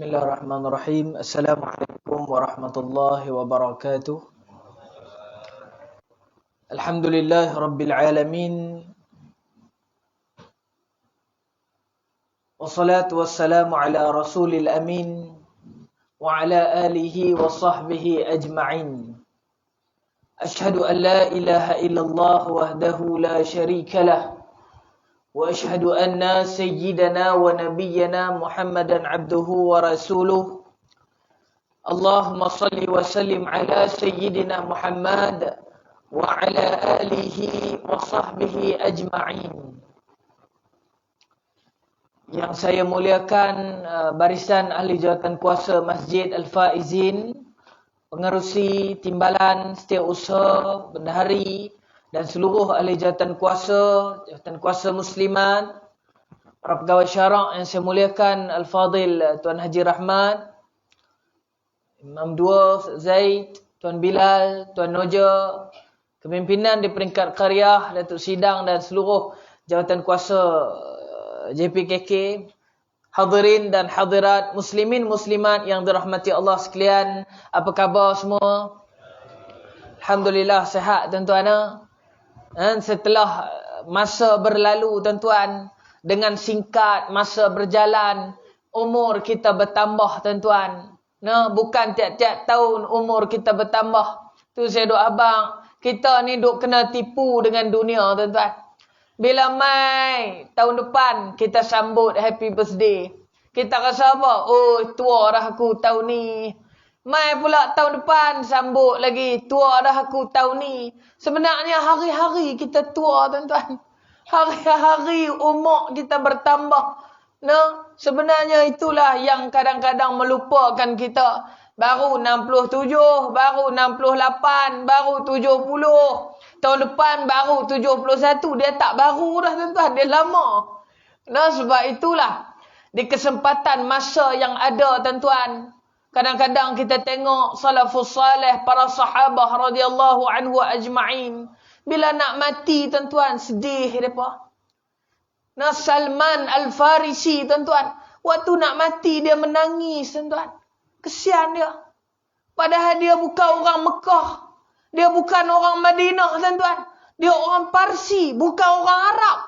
Bismillahirrahmanirrahim. Assalamualaikum warahmatullahi wabarakatuh. Alhamdulillah Rabbil Alamin. Wassalatu wassalamu ala Rasulil Amin. Wa ala alihi wa sahbihi ajma'in. Ashhadu an la ilaha illallah wahdahu la sharika lah. وأشهد أن سيدنا ونبينا محمدا عبده ورسوله اللهم صل وسلم على سيدنا محمد وعلى آله وصحبه أجمعين. Yang saya muliakan barisan ahli jawatan kuasa Masjid Al-Faizin, pengerusi timbalan setiausaha bendahari dan seluruh ahli jawatan kuasa muslimat, para pegawai syarak yang saya muliakan, Al-Fadil Tuan Haji Rahmat, Imam Dua Zaid, Tuan Bilal, Tuan Noja, kepimpinan di peringkat qaryah, Datuk Sidang dan seluruh jawatan kuasa JPKK, hadirin dan hadirat, muslimin muslimat yang dirahmati Allah sekalian, apa khabar semua? Alhamdulillah sihat tuan-tuan. Dan setelah masa berlalu tuan-tuan, dengan singkat masa berjalan, umur kita bertambah tuan-tuan. Nah, bukan tiap-tiap tahun umur kita bertambah. Tu saya duk abang, kita ni duk kena tipu dengan dunia tuan-tuan. Bila mai tahun depan kita sambut happy birthday, kita rasa apa? Oh, tua dah aku tahun ni. Mai pula tahun depan sambut lagi, tua dah aku tahun ni. Sebenarnya hari-hari kita tua tuan-tuan. Hari-hari umur kita bertambah. Nah, sebenarnya itulah yang kadang-kadang melupakan kita. Baru 67, baru 68, baru 70. Tahun depan baru 71. Dia tak baru dah tuan-tuan, dia lama. Nah, sebab itulah di kesempatan masa yang ada tuan-tuan, kadang-kadang kita tengok salafus salih, para sahabah radhiyallahu anhu ajma'in. Bila nak mati tuan-tuan, sedih mereka. Nah, Salman Al-Farisi tuan-tuan, waktu nak mati dia menangis tuan-tuan. Kesian dia. Padahal dia bukan orang Mekah. Dia bukan orang Madinah tuan-tuan. Dia orang Parsi, bukan orang Arab.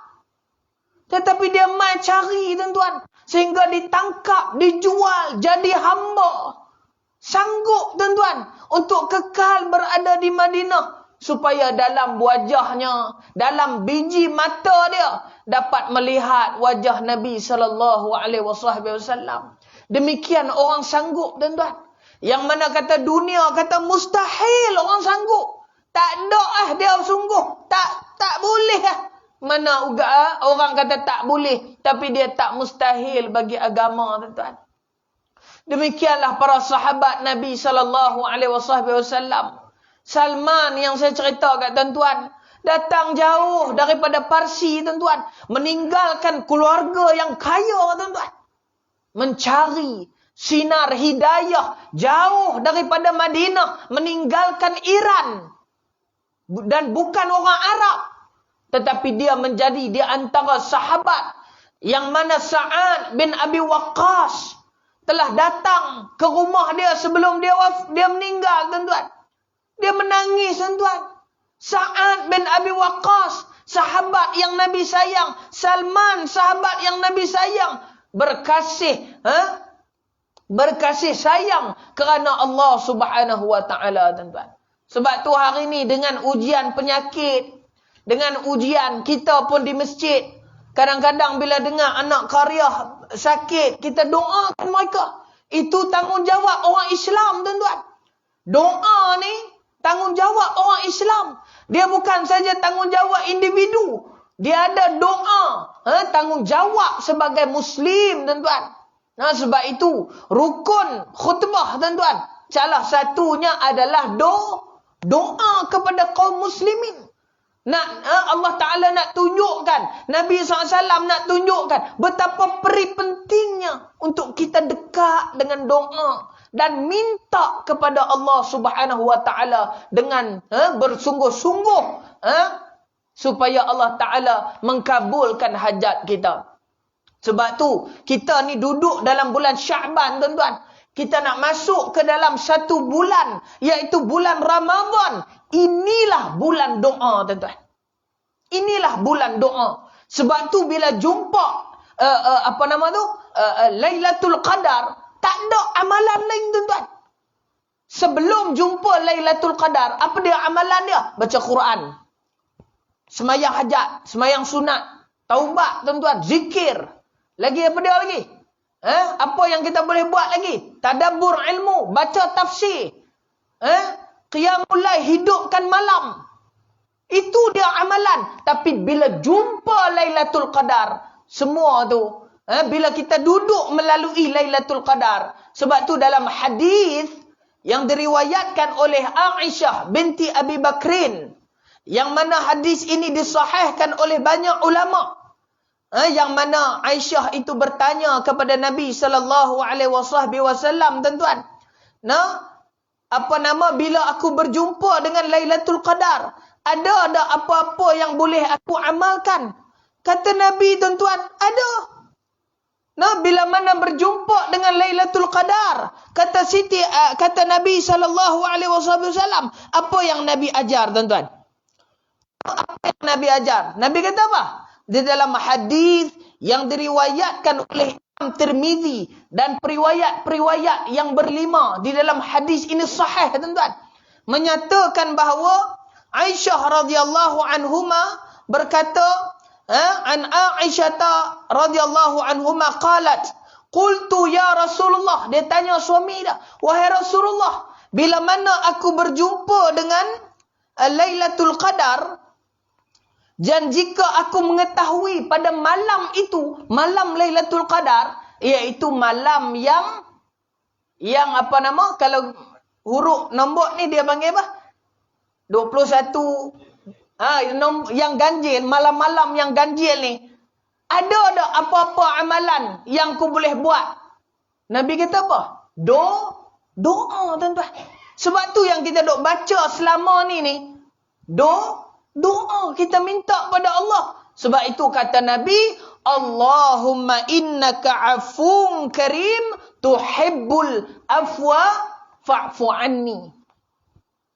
Tetapi dia mai cari tuan-tuan. Sehingga ditangkap, dijual, jadi hamba. Sanggup tuan-tuan untuk kekal berada di Madinah. Supaya dalam wajahnya, dalam biji mata dia, dapat melihat wajah Nabi SAW. Demikian orang sanggup tuan-tuan. Yang mana kata dunia, kata mustahil orang sanggup. Tak ada dia sungguh. Tak boleh Mana orang kata tak boleh, tapi dia tak mustahil bagi agama tuan-tuan. Demikianlah para sahabat Nabi SAW. Salman yang saya cerita kat tuan-tuan, datang jauh daripada Parsi tuan-tuan, meninggalkan keluarga yang kaya tuan-tuan, mencari sinar hidayah jauh daripada Madinah, meninggalkan Iran, dan bukan orang Arab. Tetapi dia menjadi di antara sahabat yang mana Sa'ad bin Abi Waqqas telah datang ke rumah dia sebelum dia meninggal tuan-tuan. Dia menangis tuan-tuan. Sa'ad bin Abi Waqqas, sahabat yang Nabi sayang. Salman, sahabat yang Nabi sayang. Berkasih sayang kerana Allah Subhanahu wa taala tuan-tuan. Sebab tu hari ni dengan ujian penyakit, dengan ujian kita pun di masjid, kadang-kadang bila dengar anak qaryah sakit, kita doakan mereka. Itu tanggungjawab orang Islam tuan-tuan. Doa ni tanggungjawab orang Islam. Dia bukan saja tanggungjawab individu. Dia ada doa, tanggungjawab sebagai Muslim tuan-tuan. Nah, sebab itu rukun khutbah tuan-tuan, salah satunya adalah doa kepada kaum muslimin. Allah Ta'ala nak tunjukkan, Nabi SAW nak tunjukkan betapa pentingnya untuk kita dekat dengan doa dan minta kepada Allah Subhanahu Wa Ta'ala dengan bersungguh-sungguh supaya Allah Ta'ala mengkabulkan hajat kita. Sebab tu, kita ni duduk dalam bulan Sya'ban, tuan-tuan. Kita nak masuk ke dalam satu bulan, iaitu bulan Ramadan. Inilah bulan doa, tuan-tuan. Inilah bulan doa. Sebab tu bila jumpa Lailatul Qadar, tak ada amalan lain, tuan-tuan. Sebelum jumpa Lailatul Qadar, apa dia amalan dia? Baca Quran. Semayang hajat, semayang sunat, taubat, tuan-tuan, zikir. Lagi apa dia lagi? Apa yang kita boleh buat lagi? Tadabbur ilmu, baca tafsir. Qiyamul lail, hidupkan malam. Itu dia amalan. Tapi bila jumpa Lailatul Qadar, semua tu, bila kita duduk melalui Lailatul Qadar. Sebab tu dalam hadis yang diriwayatkan oleh Aisyah binti Abi Bakrin, yang mana hadis ini disahihkan oleh banyak ulama, yang mana Aisyah itu bertanya kepada Nabi sallallahu alaihi wasallam, tuan-tuan, bila aku berjumpa dengan Lailatul Qadar, ada apa-apa yang boleh aku amalkan? Kata Nabi, tuan-tuan, ada. Bila mana berjumpa dengan Lailatul Qadar, kata Nabi sallallahu alaihi wasallam, apa yang Nabi ajar, tuan-tuan? Apa yang Nabi ajar? Nabi kata apa? Di dalam hadis yang diriwayatkan oleh Imam Tirmizi dan periwayat-periwayat yang berlima, di dalam hadis ini sahih, tuan-tuan, menyatakan bahawa Aisyah radhiyallahu anhuma berkata, an Aisyah radhiyallahu anhuma qalat, qultu ya Rasulullah, dia tanya suami dia, wahai Rasulullah, bila mana aku berjumpa dengan Lailatul Qadar, dan jika aku mengetahui pada malam itu, malam Lailatul Qadar, iaitu malam yang kalau huruf nombor ni dia panggil apa? 21, yang ganjil, malam-malam yang ganjil ni, ada apa-apa amalan yang aku boleh buat? Nabi kata apa? Doa, tuan-tuan. Sebab tu yang kita duk baca selama ni, doa kita minta pada Allah. Sebab itu kata Nabi, Allahumma innaka afun karim tuhibbul afwa fa'fu anni.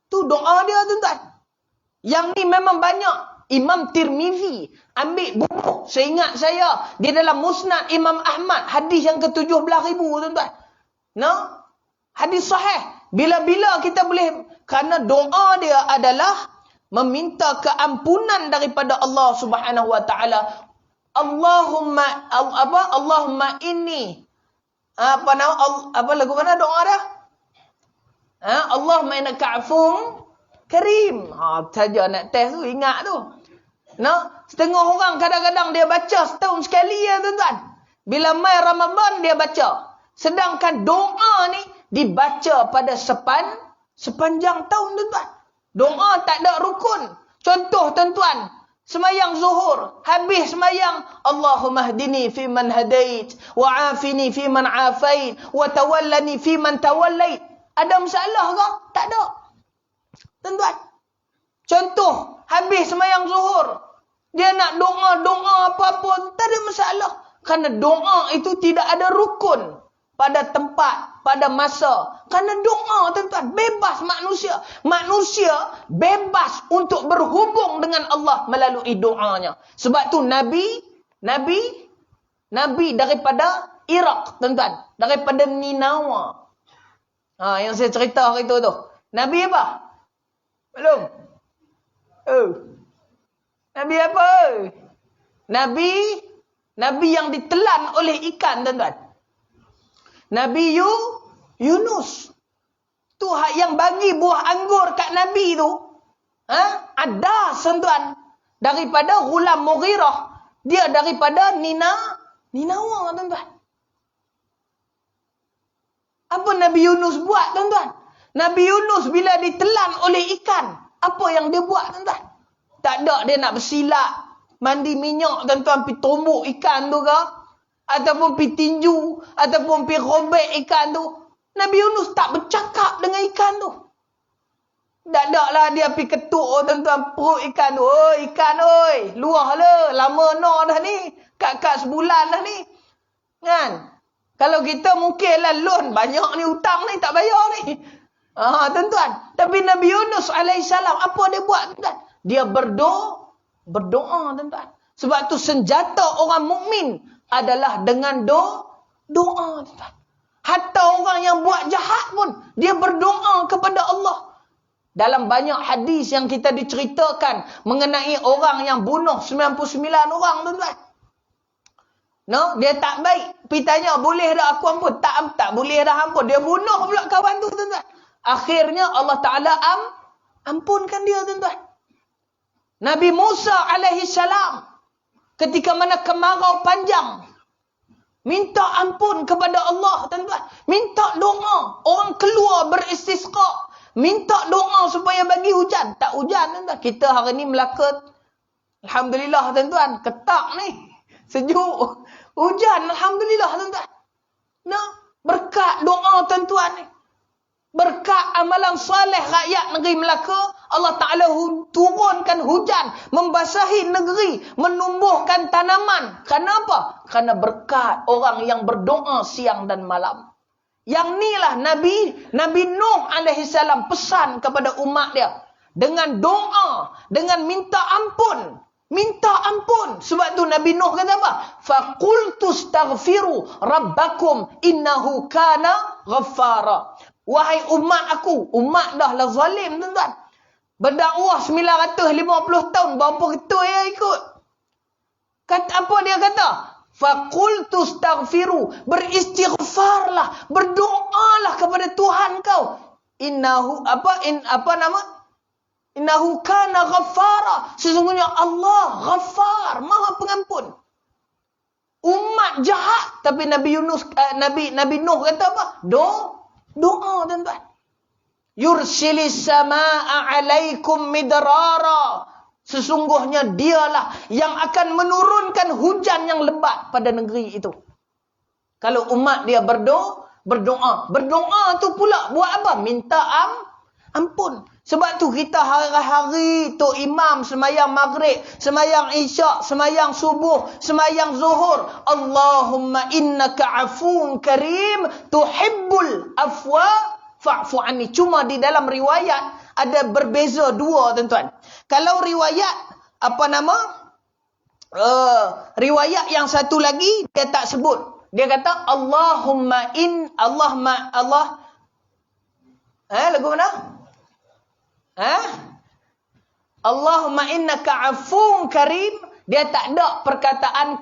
Tu doa dia, tuan-tuan. Yang ni memang banyak. Imam Tirmizi ambil buku, seingat saya, di dalam Musnad Imam Ahmad, hadis yang ke-17,000, tuan-tuan. Hadis sahih. Bila-bila kita boleh, kerana doa dia adalah meminta keampunan daripada Allah Subhanahu wa taala. Allahumma inni lagu mana doa dia? Allahumma innaka afun karim. Saja nak test tu, ingat tu. Setengah orang kadang-kadang dia baca setahun sekali ya, tuan-tuan. Bila mai Ramadan dia baca. Sedangkan doa ni dibaca pada sepanjang tahun, tuan-tuan. Doa tak ada rukun. Contoh, tuan-tuan, semayang zuhur, habis semayang, Allahumma hdini fi man hadait, wa afini fi man afait, wa tawallani fi man tawallait. Ada masalah ke? Tak ada. Tuan-tuan. Contoh, habis semayang zuhur, dia nak doa apa-apa, tak ada masalah. Kerana doa itu tidak ada rukun pada tempat, pada masa. Kerana doa, tuan-tuan, bebas manusia. Manusia bebas untuk berhubung dengan Allah melalui doanya. Sebab tu Nabi daripada Iraq, tuan-tuan, daripada Ninawa. Yang saya cerita hari tu. Nabi apa? Belum? Nabi apa? Nabi yang ditelan oleh ikan, tuan-tuan. Nabi Yunus. Tu yang bagi buah anggur kat Nabi tu. Ada, tuan-tuan. Daripada Ghulam Mughirah. Dia daripada Ninawa, tuan-tuan. Apa Nabi Yunus buat, tuan-tuan? Nabi Yunus bila ditelan oleh ikan, apa yang dia buat, tuan-tuan? Tak ada dia nak bersilap, mandi minyak, tuan-tuan, pergi tumbuk ikan tu ke? Ataupun pergi tinju, ataupun pergi robek ikan tu. Nabi Yunus tak bercakap dengan ikan tu. Tak ada lah dia pergi ketuk, tuan-tuan, perut ikan tu. Oi, ikan, oi, luah lah. Lama no dah ni. Kat sebulan dah ni. Kan? Kalau kita mungkinlah loan banyak ni, hutang ni tak bayar ni. Tuan-tuan. Tapi Nabi Yunus alaihissalam apa dia buat, tuan-tuan? Dia berdoa, tuan-tuan. Sebab tu senjata orang mukmin adalah dengan doa, tuan-tuan. Hatta orang yang buat jahat pun dia berdoa kepada Allah. Dalam banyak hadis yang kita diceritakan mengenai orang yang bunuh 99 orang, tuan-tuan. No, dia tak baik. Pergi tanya, boleh dah aku ampun? Tak boleh dah ampun. Dia bunuh pula kawan tu, tuan-tuan. Akhirnya Allah Ta'ala ampunkan dia, tuan-tuan. Nabi Musa alaihissalam, ketika mana kemarau panjang, minta ampun kepada Allah, tuan-tuan. Minta doa. Orang keluar beristisqa. Minta doa supaya bagi hujan. Tak hujan, tuan-tuan. Kita hari ni Melaka, alhamdulillah, tuan-tuan. Ketak ni. Sejuk. Hujan, alhamdulillah, tuan-tuan. Nah, berkat doa tuan-tuan ni. Berkat amalan soleh rakyat negeri Melaka, Allah Ta'ala turunkan hujan, membasahi negeri, menumbuhkan tanaman. Kenapa? Kerana berkat orang yang berdoa siang dan malam. Yang inilah Nabi Nuh alaihissalam pesan kepada umat dia. Dengan doa, dengan minta ampun. Minta ampun. Sebab tu Nabi Nuh kata apa? Faqultu astaghfiru rabbakum innahu kana ghaffara. Wahai umat aku, umat dah lah zalim, tuan-tuan. Berdakwah 950 tahun, berapa ketua yang ikut? Kata apa dia kata? Faqultu astaghfiru, beristighfarlah, berdoalah kepada Tuhan kau. Innahu Innahu kana ghaffara. Sesungguhnya Allah ghaffar, Maha Pengampun. Umat jahat, tapi Nabi Nuh kata apa? Doa, tuan-tuan. Yursilis samaa'a 'alaikum midrara. Sesungguhnya dialah yang akan menurunkan hujan yang lebat pada negeri itu. Kalau umat dia berdoa. Berdoa tu pula buat apa? Minta ampun. Sebab tu kita hari-hari tu imam semayang maghrib, semayang isyak, semayang subuh, semayang zuhur. Allahumma innaka afun karim tuhibbul afwa fa'fu anni. Cuma di dalam riwayat ada berbeza dua, tuan-tuan. Kalau riwayat riwayat yang satu lagi dia tak sebut. Dia kata Allahumma lagu mana? Allahumma innaka afun karim. Dia tak ada perkataan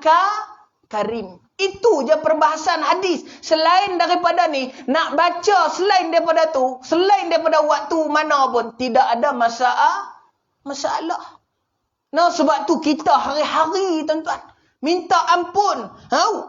karim. Itu je perbahasan hadis. Selain daripada ni, nak baca selain daripada tu, selain daripada waktu mana pun, tidak ada masalah. Nah, sebab tu kita hari-hari, tuan-tuan, minta ampun.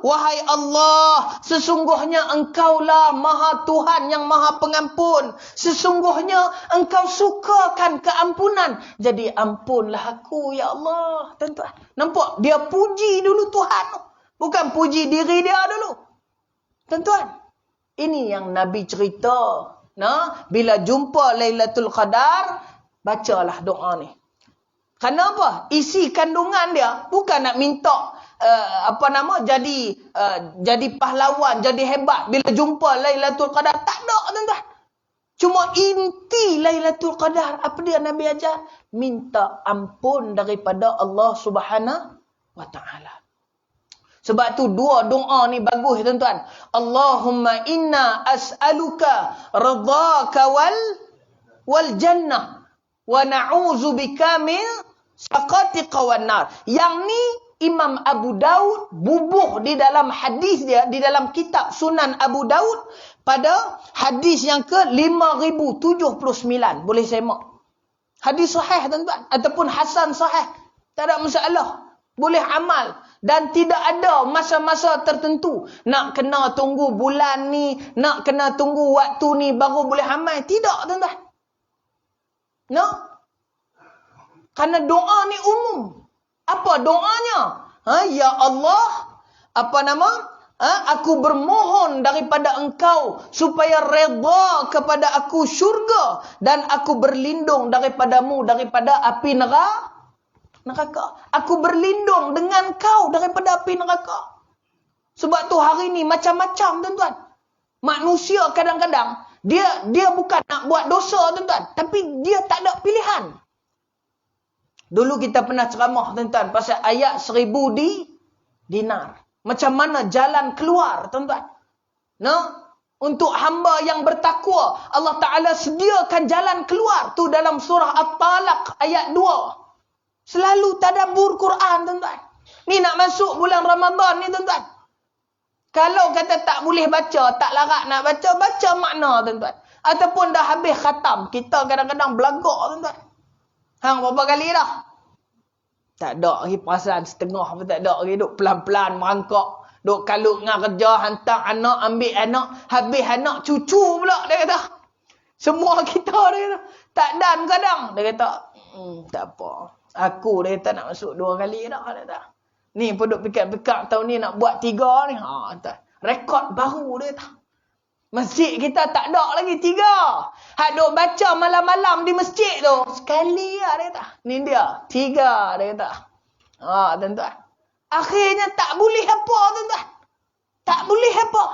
Wahai Allah, sesungguhnya Engkaulah Maha Tuhan yang Maha Pengampun. Sesungguhnya Engkau sukakan keampunan. Jadi ampunlah aku, ya Allah. Tuan-tuan, nampak? Dia puji dulu Tuhan. Bukan puji diri dia dulu. Tuan-tuan, ini yang Nabi cerita. Bila jumpa Lailatul Qadar, bacalah doa ni. Kenapa? Isi kandungan dia bukan nak minta jadi pahlawan, jadi hebat bila jumpa Lailatul Qadar. Tak ada, tuan-tuan. Cuma inti Lailatul Qadar, apa dia Nabi ajar? Minta ampun daripada Allah Subhanahu wa Ta'ala. Sebab tu dua doa ni bagus, tuan-tuan. Allahumma inna as'aluka ridhaka wal jannah wa na'udzubika min saqatika wan nar. Yang ni Imam Abu Daud bubuh di dalam hadis dia, di dalam kitab Sunan Abu Daud pada hadis yang ke 5079. Boleh semak. Hadis sahih, tuan-tuan, ataupun hasan sahih. Tak ada masalah. Boleh amal. Dan tidak ada masa-masa tertentu. Nak kena tunggu bulan ni, nak kena tunggu waktu ni baru boleh amal. Tidak, tuan-tuan. No? Karena doa ni umum. Apa doanya? Ya Allah, aku bermohon daripada Engkau supaya redha kepada aku syurga, dan aku berlindung daripadamu daripada api neraka. Aku berlindung dengan Kau daripada api neraka. Sebab tu hari ni macam-macam tuan-tuan. Manusia kadang-kadang dia bukan nak buat dosa tuan-tuan, tapi dia tak ada pilihan. Dulu kita pernah ceramah tuan-tuan pasal ayat 1000 dinar. Macam mana jalan keluar tuan-tuan. Untuk hamba yang bertakwa, Allah Ta'ala sediakan jalan keluar. Tu dalam surah At-Talaq ayat 2. Selalu tadabbur Quran tuan-tuan. Ni nak masuk bulan Ramadan ni tuan-tuan. Kalau kata tak boleh baca, tak larat nak baca, baca makna tuan-tuan. Ataupun dah habis khatam, kita kadang-kadang belagak tuan-tuan. Hang berapa kali dah? Tak ada lagi perasaan setengah pun tak ada lagi. Duk pelan-pelan merangkak. Duk kalut dengan kerja, hantar anak, ambil anak. Habis anak, cucu pula dia kata. Semua kita dia kata. Tak dan kadang. Dia kata, tak apa. Aku dia kata nak masuk 2 kali dah. Dia kata. Ni pun duk pikir-pikir tahun ni nak buat 3 ni. Rekod baru dia kata. Masjid kita tak ada lagi 3. Hak duk baca malam-malam di masjid tu. Sekali lah dia kata. Ni dia. 3 dia kata. Tuan-tuan. Akhirnya tak boleh apa tuan-tuan. Tak boleh apa.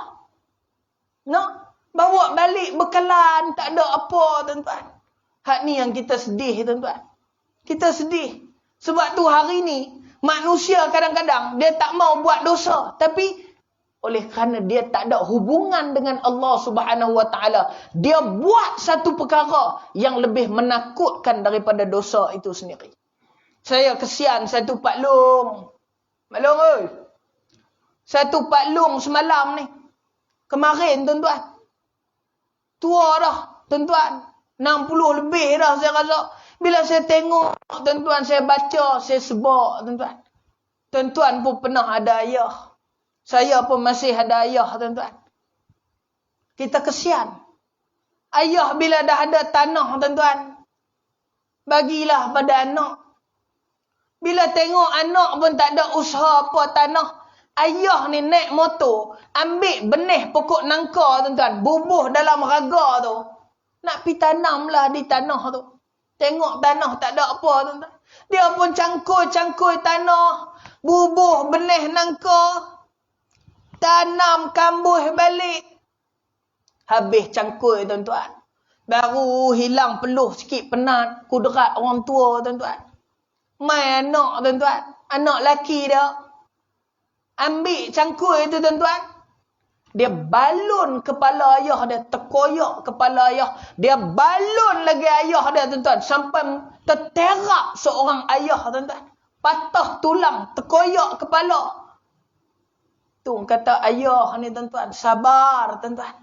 Bawa balik bekalan. Tak ada apa tuan-tuan. Hak ni yang kita sedih tuan-tuan. Kita sedih. Sebab tu hari ni. Manusia kadang-kadang. Dia tak mau buat dosa. Tapi oleh kerana dia tak ada hubungan dengan Allah Subhanahu Wa Taala, dia buat satu perkara yang lebih menakutkan daripada dosa itu sendiri. Saya kesian satu Pak Long. Pak Long oi. Satu Pak Long semalam ni. Kemarin tuan-tuan. Tua dah tuan-tuan. 60 lebih dah saya rasa. Bila saya tengok tuan-tuan, saya baca, saya sebab tuan-tuan. Tuan-tuan pun pernah ada ayah. Saya pun masih ada ayah tuan-tuan. Kita kesian. Ayah bila dah ada tanah tuan-tuan, bagilah pada anak. Bila tengok anak pun tak ada usaha apa tanah, ayah ni naik motor, ambil benih pokok nangka tuan-tuan, bubuh dalam raga tu. Nak pi tanamlah di tanah tu. Tengok tanah tak ada apa tuan-tuan. Dia pun cangkul-cangkul tanah, bubuh benih nangka, tanam kambuh balik. Habis cangkul tuan-tuan. Baru hilang peluh sikit penat. Kudrat orang tua tuan-tuan. Mai anak tuan-tuan. Anak laki dia. Ambil cangkul itu tuan-tuan. Dia balun kepala ayah dia. Terkoyak kepala ayah. Dia balun lagi ayah dia tuan-tuan. Sampai terterak seorang ayah tuan-tuan. Patah tulang. Terkoyak kepala. Tu kata ayah ni tuan-tuan. Sabar tuan-tuan.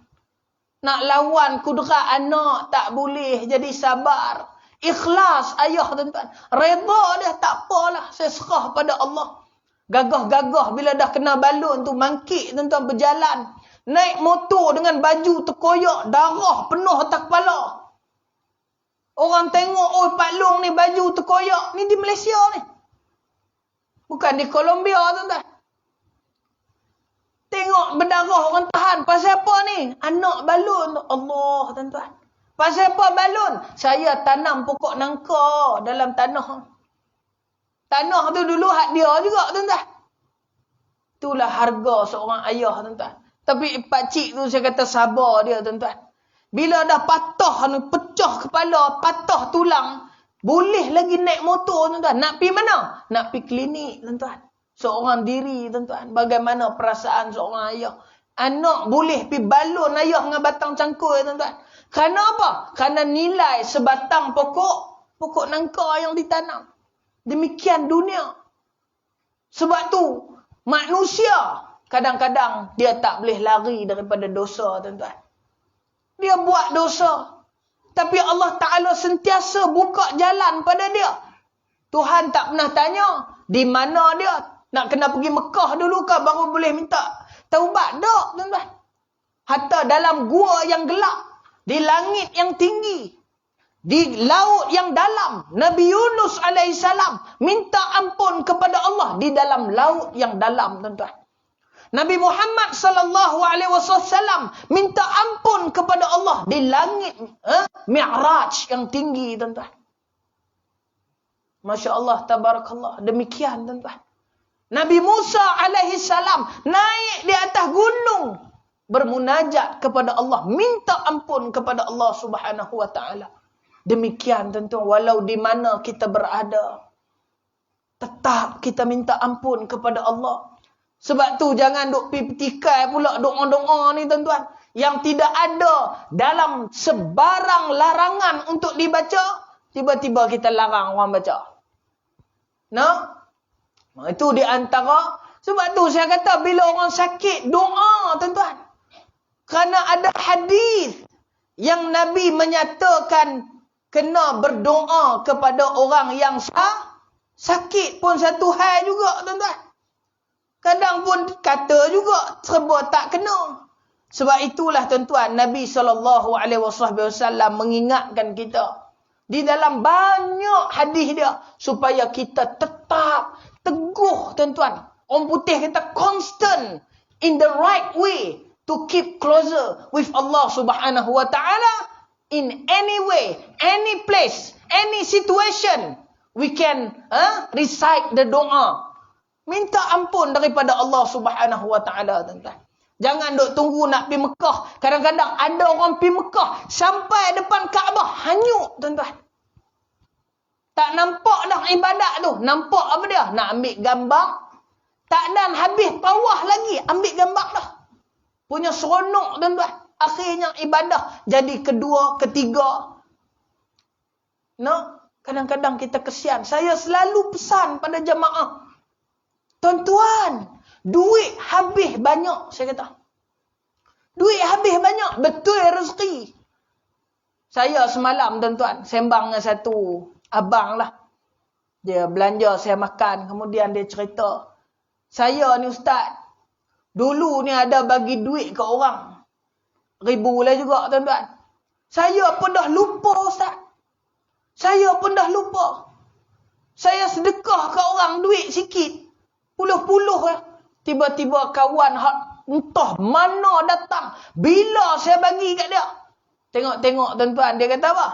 Nak lawan kudrat anak tak boleh. Jadi sabar. Ikhlas ayah tuan-tuan. Redha dia tak apalah. Saya serah pada Allah. Gagah-gagah bila dah kena balun tu. Mangkik tuan-tuan berjalan. Naik motor dengan baju terkoyak. Darah penuh atas kepala. Orang tengok. Oh Pak Long ni baju terkoyak. Ni di Malaysia ni. Bukan di Colombia tuan-tuan. Tengok berdarah orang tahan. Pasal apa ni? Anak balun. Allah tuan-tuan. Pasal apa balun? Saya tanam pokok nangka dalam tanah. Tanah tu dulu hak dia juga tuan-tuan. Itulah harga seorang ayah tuan-tuan. Tapi pakcik tu saya kata sabar dia tuan-tuan. Bila dah patah ni, pecah kepala, patah tulang. Boleh lagi naik motor tuan-tuan. Nak pergi mana? Nak pergi klinik tuan-tuan. Seorang diri tuan-tuan. Bagaimana perasaan seorang ayah. Anak boleh pergi balun ayah dengan batang cangkul tuan-tuan. Kerana apa? Kerana nilai sebatang pokok nangka yang ditanam. Demikian dunia. Sebab tu manusia kadang-kadang dia tak boleh lari daripada dosa tuan-tuan. Dia buat dosa. Tapi Allah Ta'ala sentiasa buka jalan pada dia. Tuhan tak pernah tanya di mana dia. Nak kena pergi Mekah dulu ke baru boleh minta taubat? Tak, tuan-tuan. Hatta dalam gua yang gelap, di langit yang tinggi, di laut yang dalam, Nabi Yunus alaihissalam minta ampun kepada Allah di dalam laut yang dalam, tuan-tuan. Nabi Muhammad sallallahu alaihi wasallam minta ampun kepada Allah di langit Mi'raj yang tinggi, tuan-tuan. Masya Allah, tabarakallah. Demikian, tuan-tuan. Nabi Musa alaihi salam naik di gunung bermunajat kepada Allah, minta ampun kepada Allah Subhanahu wa taala. Demikian tentu walau di mana kita berada, tetap kita minta ampun kepada Allah. Sebab tu jangan duk petikai pula doa-doa ni tuan-tuan, yang tidak ada dalam sebarang larangan untuk dibaca, tiba-tiba kita larang orang baca. Nah, itu di antara, sebab tu saya kata bila orang sakit doa tuan-tuan. Kerana ada hadis yang Nabi menyatakan kena berdoa kepada orang yang sakit pun satu hal juga tuan-tuan. Kadang pun kata juga serba tak kena. Sebab itulah tuan-tuan Nabi SAW mengingatkan kita di dalam banyak hadis dia supaya kita tetap teguh tuan-tuan. Orang putih kata constant in the right way to keep closer with Allah Subhanahu wa taala in any way, any place, any situation. We can recite the doa. Minta ampun daripada Allah Subhanahu wa taala tuan-tuan. Jangan duk tunggu nak pergi Mekah. Kadang-kadang ada orang pergi Mekah sampai depan Kaabah hanyut tuan-tuan. Tak nampak dah ibadat tu. Nampak apa dia? Nak ambil gambar. Tak dan habis tawaf lagi. Ambil gambar dah. Punya seronok tuan-tuan. Akhirnya ibadah jadi kedua, ketiga. No? Kadang-kadang kita kesian. Saya selalu pesan pada jemaah. Tuan-tuan, duit habis banyak, saya kata. Duit habis banyak, betul rezeki. Saya semalam, tuan-tuan, sembang dengan satu abang lah. Dia belanja saya makan, kemudian dia cerita. Saya ni ustaz, dulu ni ada bagi duit ke orang. Ribu lah juga, tuan-tuan. Saya pun dah lupa, ustaz. Saya pun dah lupa. Saya sedekah ke orang duit sikit. Puluh-puluh lah. Tiba-tiba kawan entah mana datang. Bila saya bagi kat dia. Tengok-tengok tuan-tuan. Dia kata apa?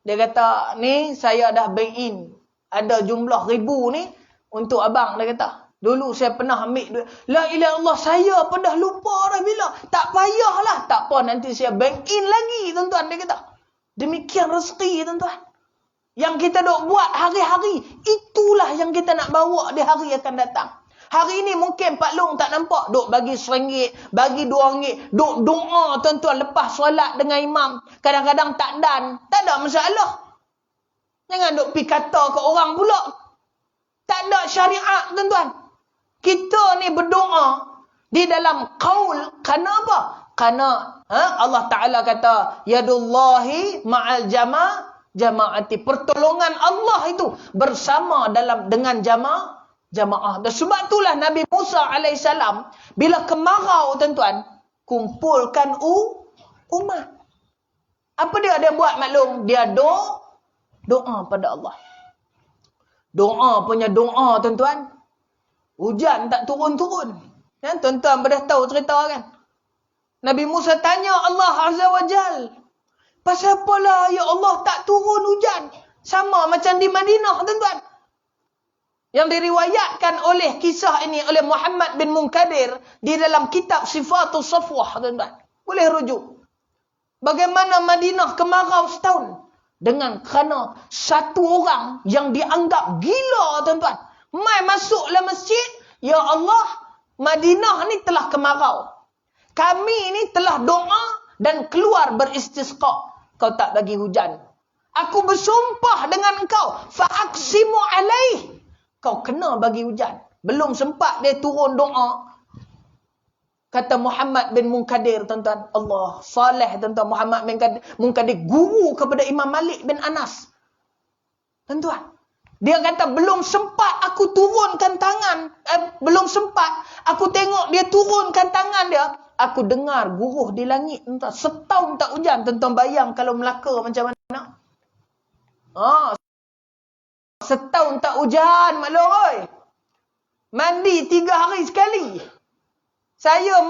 Dia kata, ni saya dah bank in. Ada jumlah ribu ni untuk abang. Dia kata, dulu saya pernah ambil duit. La ilaha illallah, saya pun dah lupa dah bila. Tak payahlah. Tak apa, nanti saya bank in lagi tuan-tuan. Dia kata, demikian rezeki tuan-tuan. Yang kita duk buat hari-hari. Itulah yang kita nak bawa di hari akan datang. Hari ini mungkin Pak Long tak nampak. Duk bagi RM1, bagi RM2. Duk doa tuan-tuan lepas solat dengan imam. Kadang-kadang tak dan. Tak ada masalah. Jangan duk pergi kata ke orang pula. Tak ada syariat tuan-tuan. Kita ni berdoa di dalam qaul. Kerana apa? Kerana Allah Ta'ala kata, Yadullahi ma'al jama'ati. Pertolongan Allah itu bersama dengan jamaah. Dan sebab itulah Nabi Musa AS bila kemarau tuan-tuan, kumpulkan umat. Apa dia buat maklum? Dia doa pada Allah. Doa punya doa tuan-tuan. Hujan tak turun-turun. Kan? Tuan-tuan dah tahu cerita kan? Nabi Musa tanya Allah Azza wa Jal, pasal apalah ya Allah tak turun hujan? Sama macam di Madinah tuan-tuan. Yang diriwayatkan oleh kisah ini oleh Muhammad bin Munkadir di dalam kitab Sifatul Safwah tuan-tuan. Boleh rujuk. Bagaimana Madinah kemarau setahun. Dengan kerana satu orang yang dianggap gila tuan-tuan. Mai masuklah masjid. Ya Allah, Madinah ni telah kemarau. Kami ni telah doa dan keluar beristisqa. Kau tak bagi hujan. Aku bersumpah dengan engkau. Fa'aksimu alaih. Kau kena bagi hujan. Belum sempat dia turun doa. Kata Muhammad bin Munkadir tuan-tuan. Allah salih tuan-tuan. Muhammad bin Munkadir guru kepada Imam Malik bin Anas. Tuan-tuan. Dia kata belum sempat aku turunkan tangan. Belum sempat aku tengok dia turunkan tangan dia. Aku dengar guruh di langit. Tuan-tuan. Setahun tak hujan. Tuan-tuan bayang kalau Melaka macam mana. Setahun tak hujan, maklum oi. Mandi 3 hari sekali. Saya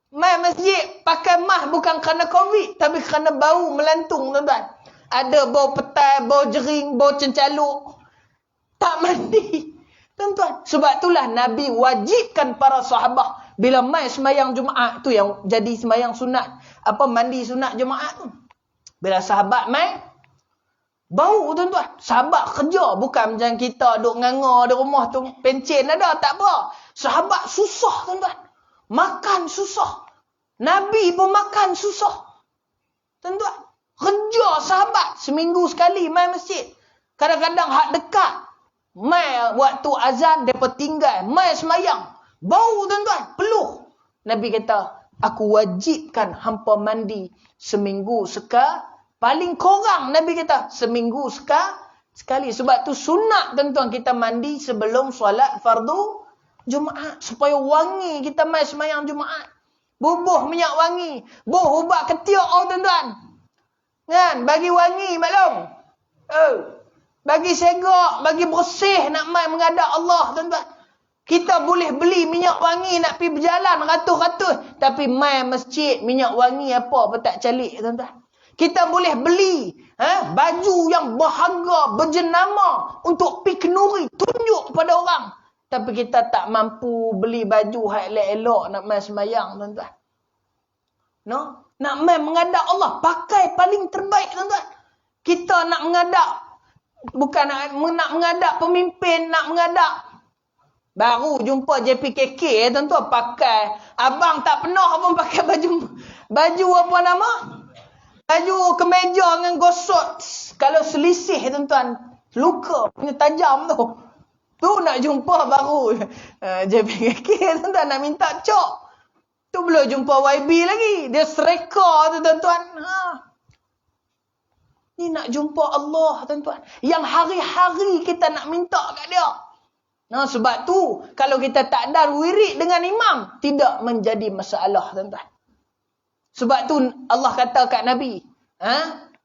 mai masjid pakai mah bukan kerana COVID, tapi kerana bau melantung, tuan-tuan. Ada bau petai, bau jering, bau cencaluk. Tak mandi. Tuan-tuan, sebab itulah Nabi wajibkan para sahabat Bila mai semayang Jumaat tu yang jadi semayang sunat, mandi sunat Jumaat tu. Bila sahabat mai, bau tuan-tuan. Sahabat kerja, bukan macam kita duk nganga di rumah tu, pencen ada, tak apa. Sahabat susah tuan-tuan. Makan susah. Nabi pun makan susah. Tuan-tuan, kerja sahabat seminggu sekali mai masjid. Kadang-kadang hak dekat, mai waktu azan depa tinggal, mai semayang. Bau tuan-tuan, peluh. Nabi kata, aku wajibkan hampa mandi seminggu sekali. Paling kurang Nabi kata seminggu sekali. Sebab tu sunat tuan-tuan kita mandi sebelum solat fardu Jumaat. Supaya wangi kita mai semayang Jumaat. Bubuh minyak wangi. Buh ubat ketiak tuan-tuan. Kan? Bagi wangi maklum. Bagi segak, bagi bersih nak mai menghadap Allah tuan-tuan. Kita boleh beli minyak wangi nak pergi berjalan ratus-ratus. Tapi mai masjid minyak wangi apa tak calik tuan-tuan. Kita boleh beli baju yang berharga, berjenama untuk pergi kenuri, tunjuk pada orang. Tapi kita tak mampu beli baju hak elok-elok nak mai semayang tuan-tuan. No? Nak mai menghadap Allah, pakai paling terbaik tuan-tuan. Kita nak menghadap, bukan nak menghadap pemimpin, nak menghadap. Baru jumpa JPKK tuan-tuan pakai. Abang tak pernah pun pakai baju apa nama? Baju kemeja dengan gosok. Kalau selisih tuan-tuan, luka punya tajam tu. Tu nak jumpa baru JPKK tuan-tuan nak minta cok. Tu belum jumpa YB lagi. Dia sereka tu tuan-tuan. Ni nak jumpa Allah tuan-tuan. Yang hari-hari kita nak minta kat dia. Sebab tu kalau kita tak ada wirid dengan imam, tidak menjadi masalah tuan-tuan. Sebab tu Allah kata kat Nabi,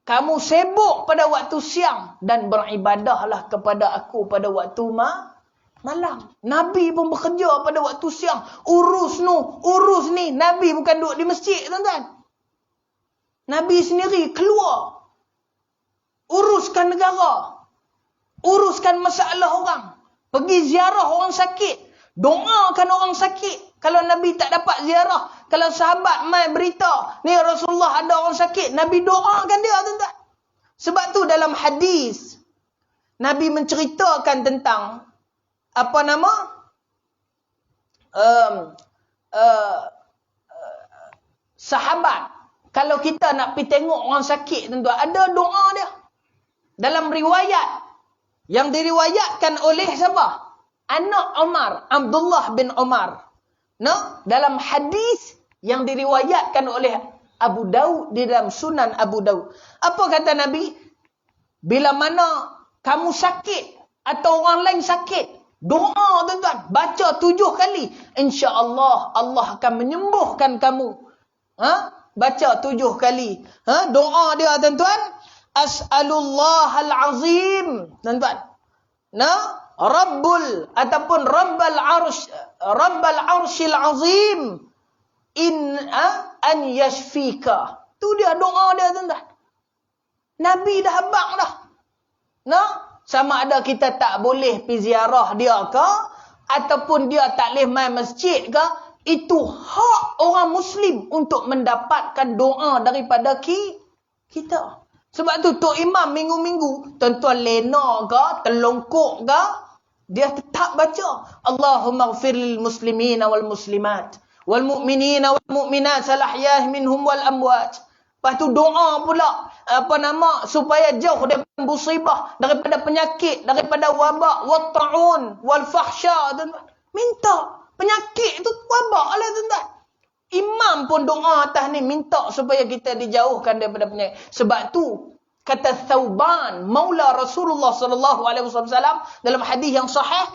kamu sibuk pada waktu siang dan beribadahlah kepada aku pada waktu malam. Nabi pun bekerja pada waktu siang. Urus ni. Nabi bukan duduk di masjid tuan-tuan. Nabi sendiri keluar. Uruskan negara. Uruskan masalah orang. Pergi ziarah orang sakit. Doakan orang sakit. Kalau Nabi tak dapat ziarah. Kalau sahabat mai berita, ni Rasulullah ada orang sakit. Nabi doakan dia tuan-tuan. Sebab tu dalam hadis, Nabi menceritakan tentang, sahabat. Kalau kita nak pergi tengok orang sakit tuan-tuan, ada doa dia. Dalam riwayat, yang diriwayatkan oleh siapa? Anak Umar, Abdullah bin Umar. Dalam hadis yang diriwayatkan oleh Abu Daud di dalam Sunan Abu Daud. Apa kata Nabi? Bila mana kamu sakit atau orang lain sakit, doa tuan-tuan, baca 7 kali. InsyaAllah Allah akan menyembuhkan kamu. Baca 7 kali. Doa dia tuan-tuan. As'alullahal azim. Tuan-tuan. Rabbul ataupun Rabbal arshil azim an yashfika. Tu dia doa dia tuan-tuan. Nabi dah abang dah. Sama ada kita tak boleh pergi ziarah dia ke, ataupun dia tak boleh main masjid ke, itu hak orang Muslim untuk mendapatkan doa daripada kita. Sebab tu Tok Imam minggu-minggu, tuan-tuan lena ke, terlongkok ke, dia tetap baca. Allahumma ghafir lil muslimina wal muslimat, wal mu'minina wal mu'minat, salahyah minhum wal amwat. Lepas tu doa pula, supaya jauh daripada musibah, daripada penyakit, daripada wabak, wat ta'un, wal fahsya. Minta. Penyakit tu wabak lah tuan-tuan. Imam pun doa atas ni, minta supaya kita dijauhkan daripada penyakit. Sebab tu kata Thauban, Maula Rasulullah sallallahu alaihi wasallam dalam hadis yang sahih,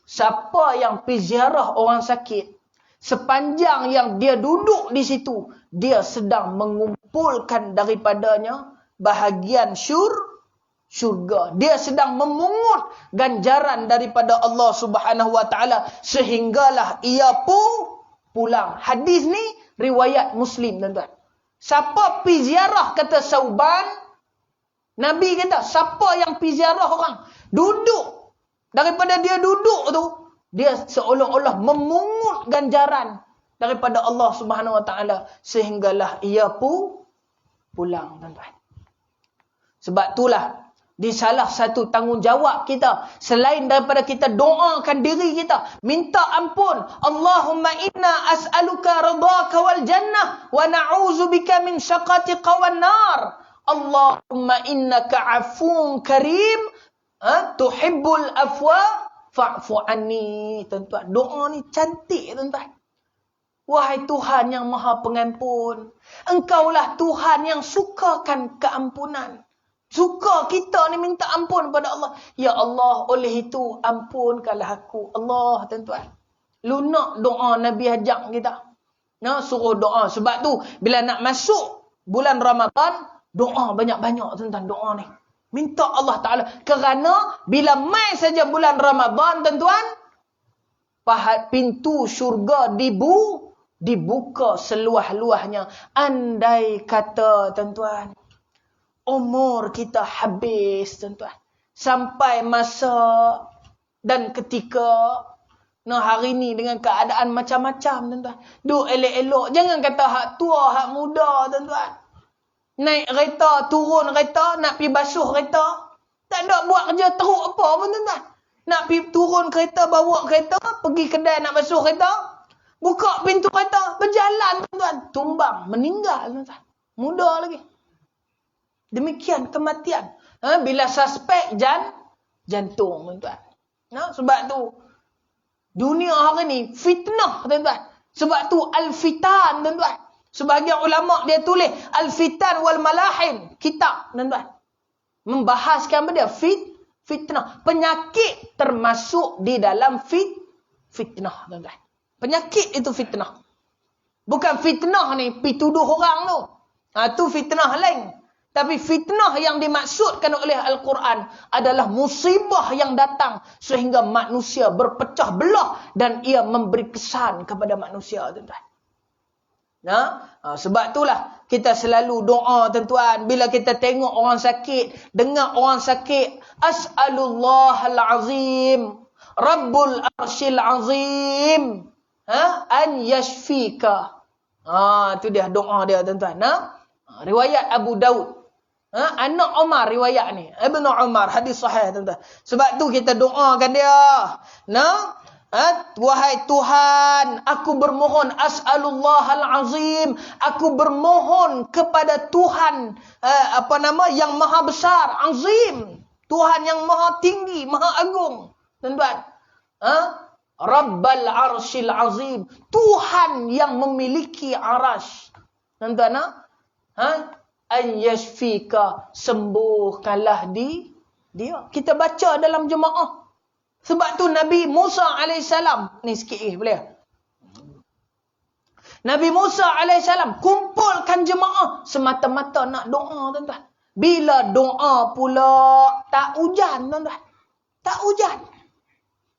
siapa yang pergi ziarah orang sakit, sepanjang yang dia duduk di situ, dia sedang mengumpulkan daripadanya bahagian syurga. Dia sedang memungut ganjaran daripada Allah Subhanahu wa taala, sehinggalah ia pun pulang. Hadis ni riwayat Muslim tuan-tuan. Siapa pergi ziarah, kata Sauban, Nabi kata, siapa yang pergi ziarah orang, duduk, daripada dia duduk tu, dia seolah-olah memungut menuntut ganjaran daripada Allah Subhanahu Wa Taala sehinggalah ia pulang, tuan-tuan. Sebab itulah di salah satu tanggungjawab kita, selain daripada kita doakan diri kita, minta ampun, Allahumma inna as'aluka ridhaka wal jannah wa na'udzubika min syaqatika wan nar. Allahumma innaka afuwun karim, tuhibbul afwa fa'fu anni. Tuan-tuan, doa ni cantik, tuan-tuan. Wahai Tuhan yang Maha Pengampun, Engkaulah Tuhan yang sukakan keampunan. Suka kita ni minta ampun pada Allah. Ya Allah, oleh itu ampunkanlah aku. Allah, tuan-tuan. Lunak doa Nabi ajak kita. Suruh doa. Sebab tu, bila nak masuk bulan Ramadan, doa banyak-banyak, tuan-tuan, doa ni. Minta Allah Ta'ala. Kerana bila mai saja bulan Ramadan, tuan-tuan, pintu syurga dibuka seluah-luahnya. Andai kata, tuan-tuan, umur kita habis, tuan-tuan. Sampai masa dan ketika hari ni dengan keadaan macam-macam, tuan-tuan. Duk elok-elok. Jangan kata hak tua, hak muda, tuan-tuan. Naik kereta, turun kereta, nak pergi basuh kereta. Tak ada buat kerja teruk apa pun, tuan-tuan. Nak pergi turun kereta, bawa kereta, pergi kedai nak basuh kereta. Buka pintu kereta, berjalan, tuan-tuan. Tumbang, meninggal, tuan-tuan. Muda lagi. Demikian kematian. Bila suspek jantung, tuan-tuan. Sebab tu dunia hari ni fitnah, tuan-tuan. Sebab tu al-fitan, tuan-tuan. Sebahagian ulama dia tulis al-fitan wal malahim, kitab, tuan-tuan. Membahaskan apa dia? Fitnah. Penyakit termasuk di dalam fitnah, tuan-tuan. Penyakit itu fitnah. Bukan fitnah ni pi tuduh orang tu. Tu fitnah lain. Tapi fitnah yang dimaksudkan oleh Al-Quran adalah musibah yang datang sehingga manusia berpecah belah dan ia memberi kesan kepada manusia, tuan-tuan. Sebab itulah kita selalu doa, tuan-tuan. Bila kita tengok orang sakit, dengar orang sakit, As'alullahal azim, Rabbul arshil azim, an yashfika. Itu dia doa dia, tuan-tuan. Riwayat Abu Daud. Anak Umar riwayat ni. Ibnu Umar, hadis sahih, tuan-tuan. Sebab tu kita doakan dia. Wahai Tuhan, aku bermohon, as'alullahal azim, aku bermohon kepada Tuhan yang maha besar, azim, Tuhan yang maha tinggi, maha agung, tuan-tuan. Rabbal arshil azim, Tuhan yang memiliki arash, tuan-tuan. An yashfika, sembuhkanlah dia. Kita baca dalam jemaah. Sebab tu Nabi Musa alaihissalam, ni sikit boleh? Nabi Musa alaihissalam kumpulkan jemaah semata-mata nak doa, tuan-tuan. Bila doa pula tak hujan, tuan-tuan. Tak hujan.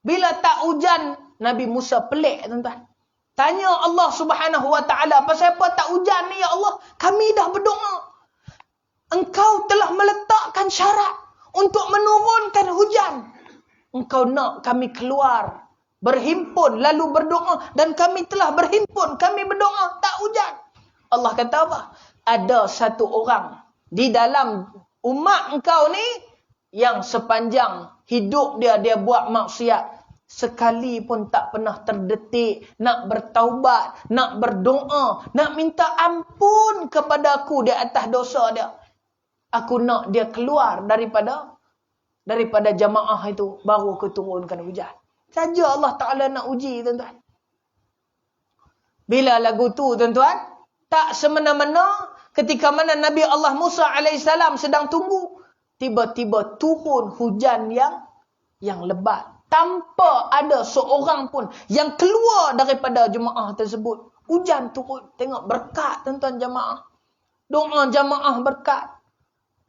Bila tak hujan, Nabi Musa pelik, tuan-tuan. Tanya Allah Subhanahu Wa Taala, pasal apa tak hujan ni, ya Allah? Kami dah berdoa. Engkau telah meletakkan syarat untuk menurunkan hujan. Engkau nak kami keluar, berhimpun, lalu berdoa. Dan kami telah berhimpun, kami berdoa, tak hujan. Allah kata apa? Ada satu orang di dalam umat engkau ni yang sepanjang hidup dia buat maksiat. Sekali pun tak pernah terdetik nak bertaubat, nak berdoa, nak minta ampun kepada aku di atas dosa dia. Aku nak dia keluar daripada jamaah itu, baru aku turunkan hujan. Saja Allah Ta'ala nak uji, tuan-tuan. Bila lagu tu, tuan-tuan, tak semena-mena ketika mana Nabi Allah Musa alaihissalam sedang tunggu, tiba-tiba turun hujan yang lebat. Tanpa ada seorang pun yang keluar daripada jemaah tersebut. Hujan turun. Tengok berkat, tuan-tuan, jemaah. Doa jemaah berkat.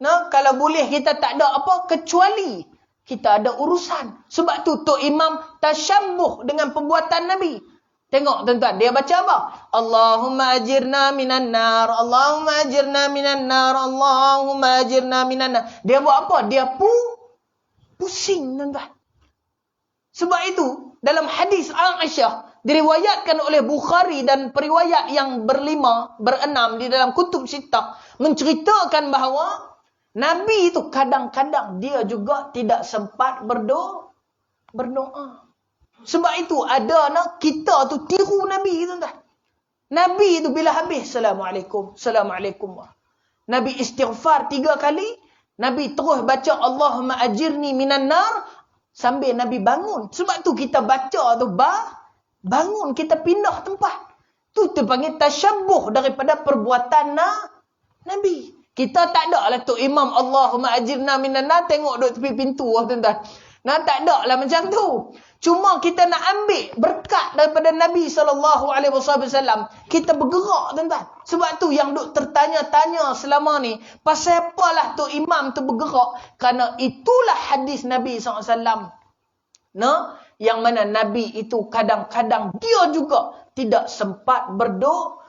Kalau boleh kita tak ada apa kecuali kita ada urusan. Sebab tu Tok Imam tasyambuh dengan perbuatan Nabi. Tengok, tuan-tuan, dia baca apa? Allahumma ajirna minan nar, Allahumma ajirna minan nar, Allahumma ajirna minan nar. Dia buat apa? Dia pusing, tuan-tuan. Sebab itu dalam hadis Aisyah, Diriwayatkan oleh Bukhari dan periwayat yang berenam di dalam kutub sittah menceritakan bahawa Nabi itu kadang-kadang dia juga tidak sempat berdoa. Sebab itu ada kita tu tiru Nabi tu. Nabi itu bila habis Assalamualaikum, Assalamualaikum. Nabi istighfar 3 kali, Nabi terus baca Allahumma ajirni minan nar sambil Nabi bangun. Sebab tu kita baca tu bangun, kita pindah tempat. Tu terpanggil tasyabbuh daripada perbuatan Nabi. Kita tak ada lah tu imam Allahumma ajirna minan nar tengok duduk tepi pintu tuan-tuan. Tak ada lah macam tu. Cuma kita nak ambil berkat daripada Nabi SAW. Kita bergerak tuan-tuan. Sebab tu yang duk tertanya-tanya selama ni. Pasal apalah tu imam tu bergerak. Kerana itulah hadis Nabi SAW. Yang mana Nabi itu kadang-kadang dia juga tidak sempat berdoa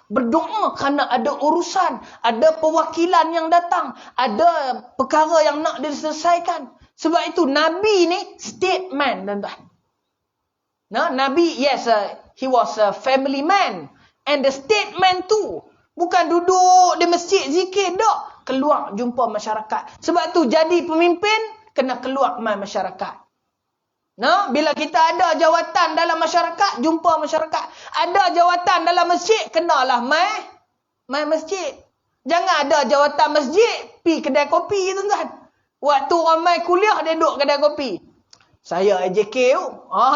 kerana ada urusan, ada perwakilan yang datang, ada perkara yang nak diselesaikan. Sebab itu Nabi ni statement tuan-tuan. Nabi, yes, he was a family man. And the statement tu bukan duduk di masjid zikir dak, keluar jumpa masyarakat. Sebab tu jadi pemimpin kena keluar mai masyarakat. Bila kita ada jawatan dalam masyarakat, jumpa masyarakat. Ada jawatan dalam masjid, kenalah mai masjid. Jangan ada jawatan masjid, pi kedai kopi tuan-tuan. Waktu ramai kuliah, dia duduk kedai kopi. Saya AJK tu.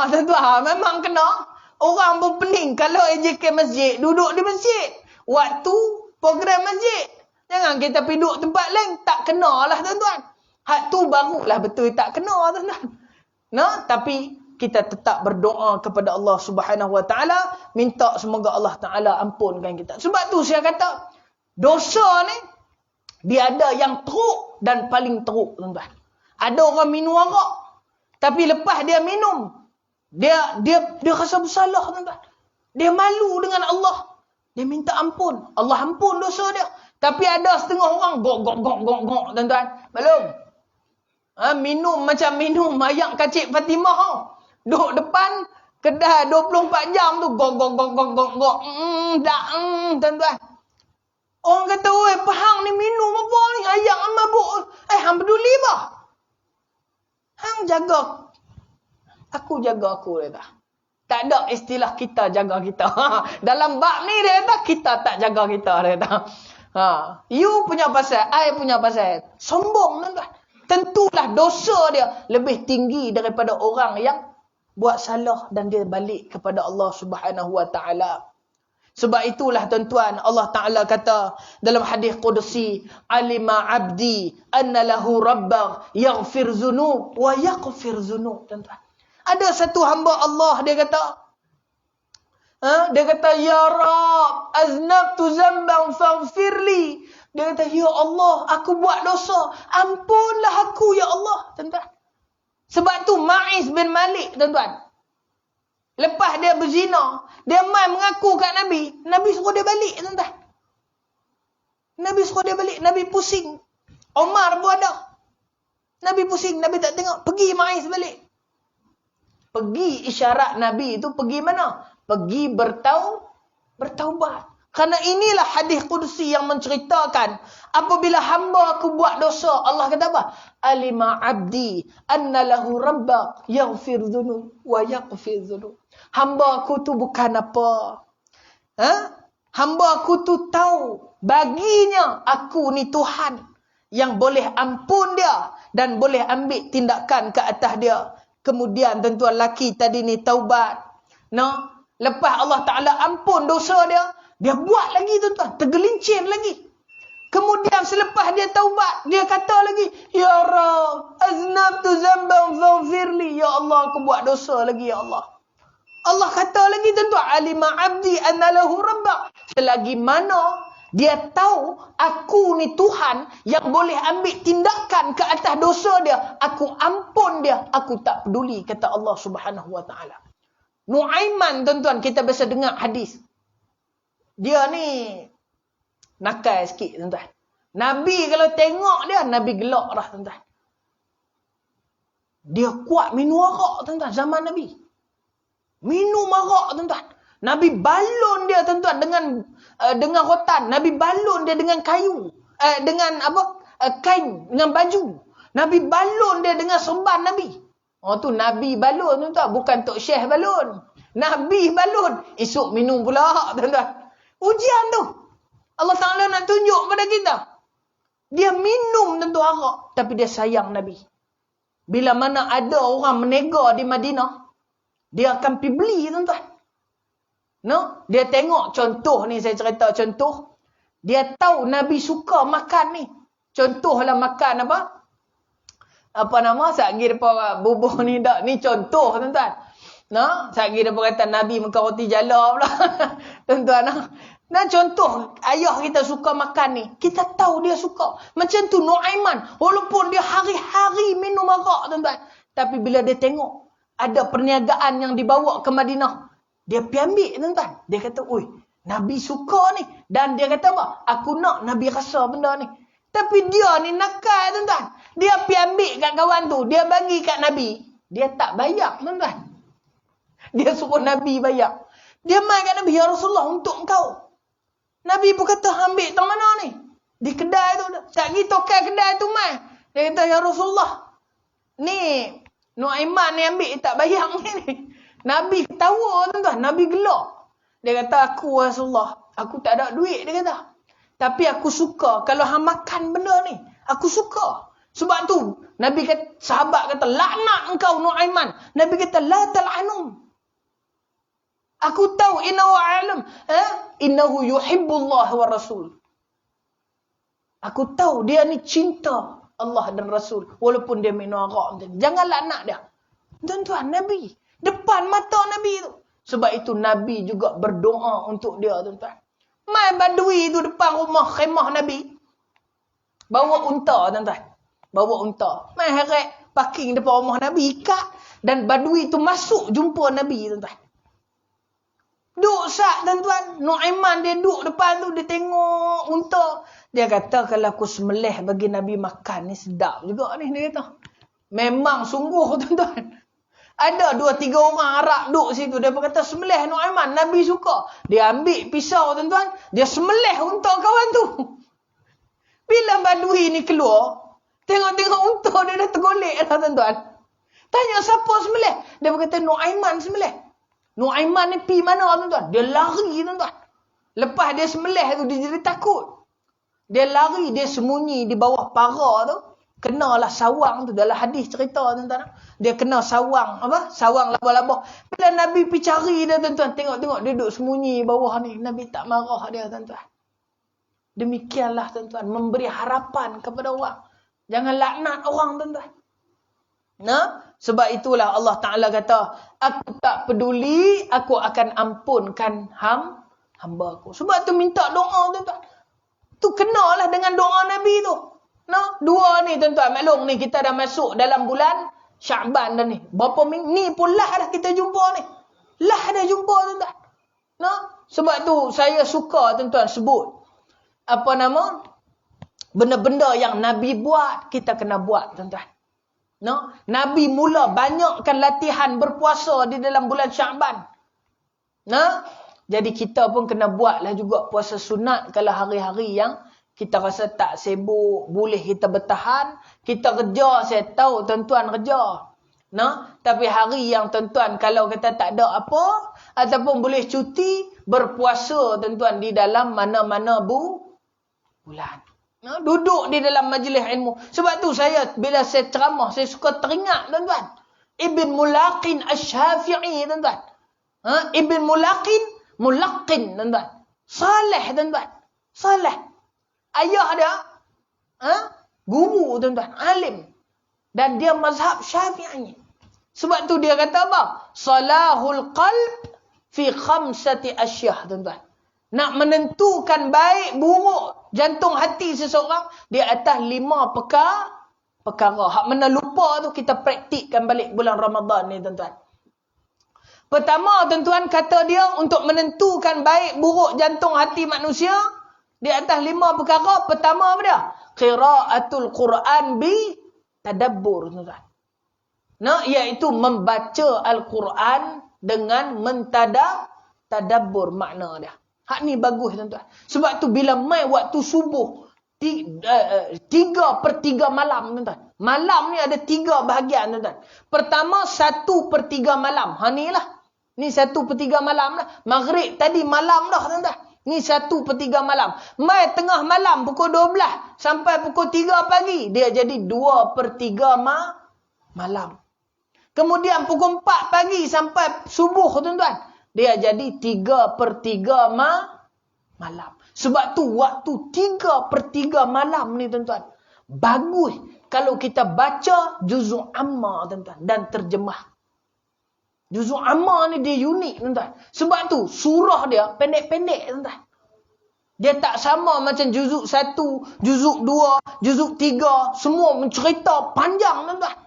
Tuan-tuan, memang kena. Orang berpening kalau AJK masjid, duduk di masjid. Waktu program masjid. Jangan kita pergi duduk tempat lain, tak kenalah tuan-tuan. Hak tu barulah betul tak kena tuan-tuan. Tapi kita tetap berdoa kepada Allah Subhanahu Wa Taala, minta semoga Allah Taala ampunkan kita. Sebab tu saya kata dosa ni dia ada yang teruk dan paling teruk tuan-tuan. Ada orang minum arak, tapi lepas dia minum, dia rasa bersalah tuan-tuan. Dia malu dengan Allah. Dia minta ampun. Allah ampun dosa dia. Tapi ada setengah orang gok tuan-tuan. Belum. Minum macam minum ayak kacik Fatimah. Duduk depan kedai 24 jam tu gok. Tuan-tuan. Orang kata, "Oi, Pahang ni minum apa ni? Ayak mabuk." Hang peduli apa? Hang jaga. Aku jaga aku dia kata. Tak ada istilah kita jaga kita. Dalam bab ni dia kata kita tak jaga kita dia kata. You punya pasal, I punya pasal. Sombong tuan-tuan. Tentulah dosa dia lebih tinggi daripada orang yang buat salah dan dia balik kepada Allah Subhanahu Wa Taala. Sebab itulah tuan-tuan, Allah Taala kata dalam hadis qudsi, "Alima 'abdi anna lahu rabbah yaghfir dzunub wa yaghfir dzunub." Tuan-tuan. Ada satu hamba Allah dia kata, "Ya Rabb, aznabtu zamban faghfirli." Dia kata, "Ya Allah, aku buat dosa. Ampunlah aku, ya Allah." Tuan-tuan. Sebab tu Ma'iz bin Malik, tuan-tuan. Lepas dia berzina, dia mai mengaku kat Nabi. Nabi suruh dia balik, tuan-tuan. Nabi suruh dia balik. Nabi pusing. Omar pun ada. Nabi pusing. Nabi tak tengok. Pergi Ma'iz balik. Pergi isyarat Nabi itu pergi mana? Pergi bertaubat. Kerana inilah hadis qudsi yang menceritakan apabila hamba aku buat dosa, Allah kata apa? "Alima 'abdi anna lahu rabbah yaghfir dzunub wa yaghfir dzunub." Hamba aku tu bukan apa. Hamba aku tu tahu baginya aku ni Tuhan yang boleh ampun dia dan boleh ambil tindakan ke atas dia. Kemudian tuan-tuan laki tadi ni taubat. Lepas Allah Ta'ala ampun dosa dia, dia buat lagi tuan-tuan. Tergelincir lagi. Kemudian selepas dia taubat, dia kata lagi, "Ya Rabb, aznabtu zamban faghfirli." Ya Allah, aku buat dosa lagi, ya Allah. Allah kata lagi tuan-tuan, "Alima 'abdi anna lahu rabbah." Selagi mana dia tahu aku ni Tuhan yang boleh ambil tindakan ke atas dosa dia, aku ampun dia, aku tak peduli, kata Allah Subhanahu Wa Taala. Nuaiman tuan-tuan, kita biasa dengar hadis. Dia ni nakal sikit tuan-tuan. Nabi kalau tengok dia, Nabi gelak dah tuan-tuan. Dia kuat minum arak tuan-tuan zaman Nabi. Minum arak, tuan-tuan. Nabi balun dia, tuan-tuan, dengan rotan. Nabi balun dia dengan kayu. Dengan kain, dengan baju. Nabi balun dia dengan serban Nabi. Oh tu Nabi balun, tuan-tuan. Bukan Tok Syekh balun. Nabi balun. Esok minum pula, tuan-tuan. Ujian tu. Allah Ta'ala nak tunjuk pada kita. Dia minum tentu arak. Tapi dia sayang Nabi. Bila mana ada orang menega di Madinah, dia akan pergi beli, tuan-tuan. No? Dia tengok contoh ni, saya cerita contoh. Dia tahu Nabi suka makan ni. Contohlah makan apa? Apa nama? Satgi depan bubuh ni dak. Ni contoh, tuan-tuan. No? Satgi depan kata Nabi makan roti jala pula. Tuan-tuan. No? Dan contoh, ayah kita suka makan ni. Kita tahu dia suka. Macam tu Nuaiman. Walaupun dia hari-hari minum arak, tuan-tuan. Tapi bila dia tengok, ada perniagaan yang dibawa ke Madinah, dia pergi ambil, tuan-tuan. Dia kata, oi, Nabi suka ni. Dan dia kata apa? Aku nak Nabi rasa benda ni. Tapi dia ni nakal, tuan-tuan. Dia pergi ambil kat kawan tu. Dia bagi kat Nabi. Dia tak bayar, tuan-tuan. Dia suruh Nabi bayar. Dia main kat Nabi, ya Rasulullah, untuk engkau. Nabi pun kata, ambil tang mana ni? Di kedai tu. Tak pergi tokai kedai tu main. Dia kata, ya Rasulullah, ni Nuaiman ni ambil, tak bayar ni. Nabi ketawa, tuan-tuan. Nabi gelak. Dia kata, aku Rasulullah, aku tak ada duit, dia kata. Tapi aku suka kalau hang makan benda ni. Aku suka. Sebab tu, Nabi kata, sahabat kata, laknat engkau Nuaiman. Nabi kata, la tal'anum. Aku tahu, innahu alam. Innahu yuhibbullah wa rasul. Aku tahu dia ni cinta Allah dan Rasul. Walaupun dia minum arak. Jangan laknat dia. Tuan-tuan, Nabi. Depan mata Nabi tu. Sebab itu Nabi juga berdoa untuk dia, tuan-tuan. Mai badui tu depan rumah khemah Nabi. Bawa unta, tuan-tuan. Bawa unta. Mai heret parking depan rumah Nabi. Ikat. Dan badui tu masuk jumpa Nabi, tuan-tuan. Duk sat, tuan-tuan. Nuaiman dia duk depan tu. Dia tengok unta. Dia kata, kalau aku semelih bagi Nabi makan ni sedap juga ni. Dia kata. Memang sungguh, tuan-tuan. Ada 2-3 orang Arab duk situ. Dia kata, semelih Nuaiman. Nabi suka. Dia ambil pisau, tuan-tuan. Dia semelih unta kawan tu. Bila badui ni keluar. Tengok-tengok unta dia dah tergolek dah, tuan-tuan. Tanya siapa semelih. Dia berkata, Nuaiman semelih. Nuaiman ni pergi mana, tuan-tuan? Dia lari, tuan-tuan. Lepas dia semelih tu, dia jadi takut. Dia lari, dia sembunyi di bawah para tu. Kenalah sawang tu. Dalam hadis cerita, tuan-tuan. Dia kena sawang. Apa? Sawang labah-labah. Bila Nabi pergi cari dia, tuan-tuan. Tengok-tengok dia duduk sembunyi bawah ni. Nabi tak marah dia, tuan-tuan. Demikianlah, tuan-tuan. Memberi harapan kepada orang. Jangan laknat orang, tuan-tuan. Nah, sebab itulah Allah Ta'ala kata, aku tak peduli, aku akan ampunkan hamba aku. Sebab tu minta doa, tuan-tuan. Tu kenalah dengan doa Nabi tu. Nah, 2 ni, tuan-tuan. Maklum ni, kita dah masuk dalam bulan Sya'ban dah ni. Berapa minggu ni pun lah dah kita jumpa ni. Lah dah jumpa, tuan-tuan. Nah, sebab tu saya suka, tuan-tuan, sebut. Apa nama? Benda-benda yang Nabi buat, kita kena buat, tuan-tuan. No? Nabi mula banyakkan latihan berpuasa di dalam bulan Sya'ban. Nah, jadi kita pun kena buatlah juga puasa sunat kalau hari-hari yang kita rasa tak sibuk, boleh kita bertahan. Kita kerja, saya tahu tuan-tuan kerja. Nah, tapi hari yang tuan-tuan kalau kata tak ada apa, ataupun boleh cuti, berpuasa tuan-tuan di dalam mana-mana bulan. Nah, duduk di dalam majlis ilmu. Sebab tu saya, bila saya ceramah, saya suka teringat, tuan-tuan. Ibn Mulaqin Asy-Syafi'i, tuan-tuan. Ibn Mulaqin, tuan-tuan. Saleh, tuan-tuan. Saleh. Ayah dia, guru, tuan-tuan. Alim. Dan dia mazhab Syafi'i. Sebab tu dia kata apa? Salahul qalb fi khamsati asyah, tuan-tuan. Nak menentukan baik, buruk jantung hati seseorang di atas 5 perkara. Hak mana lupa tu kita praktikkan balik bulan Ramadan ni, tuan-tuan. Pertama, tuan-tuan, kata dia untuk menentukan baik, buruk jantung hati manusia di atas 5 perkara. Pertama apa dia? Qiraatul Quran bi tadabbur, tuan-tuan. Nah, iaitu membaca Al-Quran dengan tadabbur makna dia. Hak ni bagus tuan-tuan. Sebab tu bila mai waktu subuh 3/3 malam tuan-tuan. Malam ni ada 3 bahagian tuan-tuan. Pertama 1/3 malam. Ha ni lah. Ni 1/3 malam lah. Maghrib tadi malam dah tuan-tuan. Ni 1/3 malam. Mai tengah malam pukul 12 sampai pukul 3 pagi. Dia jadi 2/3 malam. Kemudian pukul 4 pagi sampai subuh tuan-tuan. Dia jadi 3/3 malam. Sebab tu waktu 3/3 malam ni tuan-tuan. Bagus kalau kita baca juzuk amma tuan-tuan. Dan terjemah. Juzuk amma ni dia unik tuan-tuan. Sebab tu surah dia pendek-pendek tuan-tuan. Dia tak sama macam juzuk 1, juzuk 2, juzuk 3. Semua mencerita panjang tuan-tuan.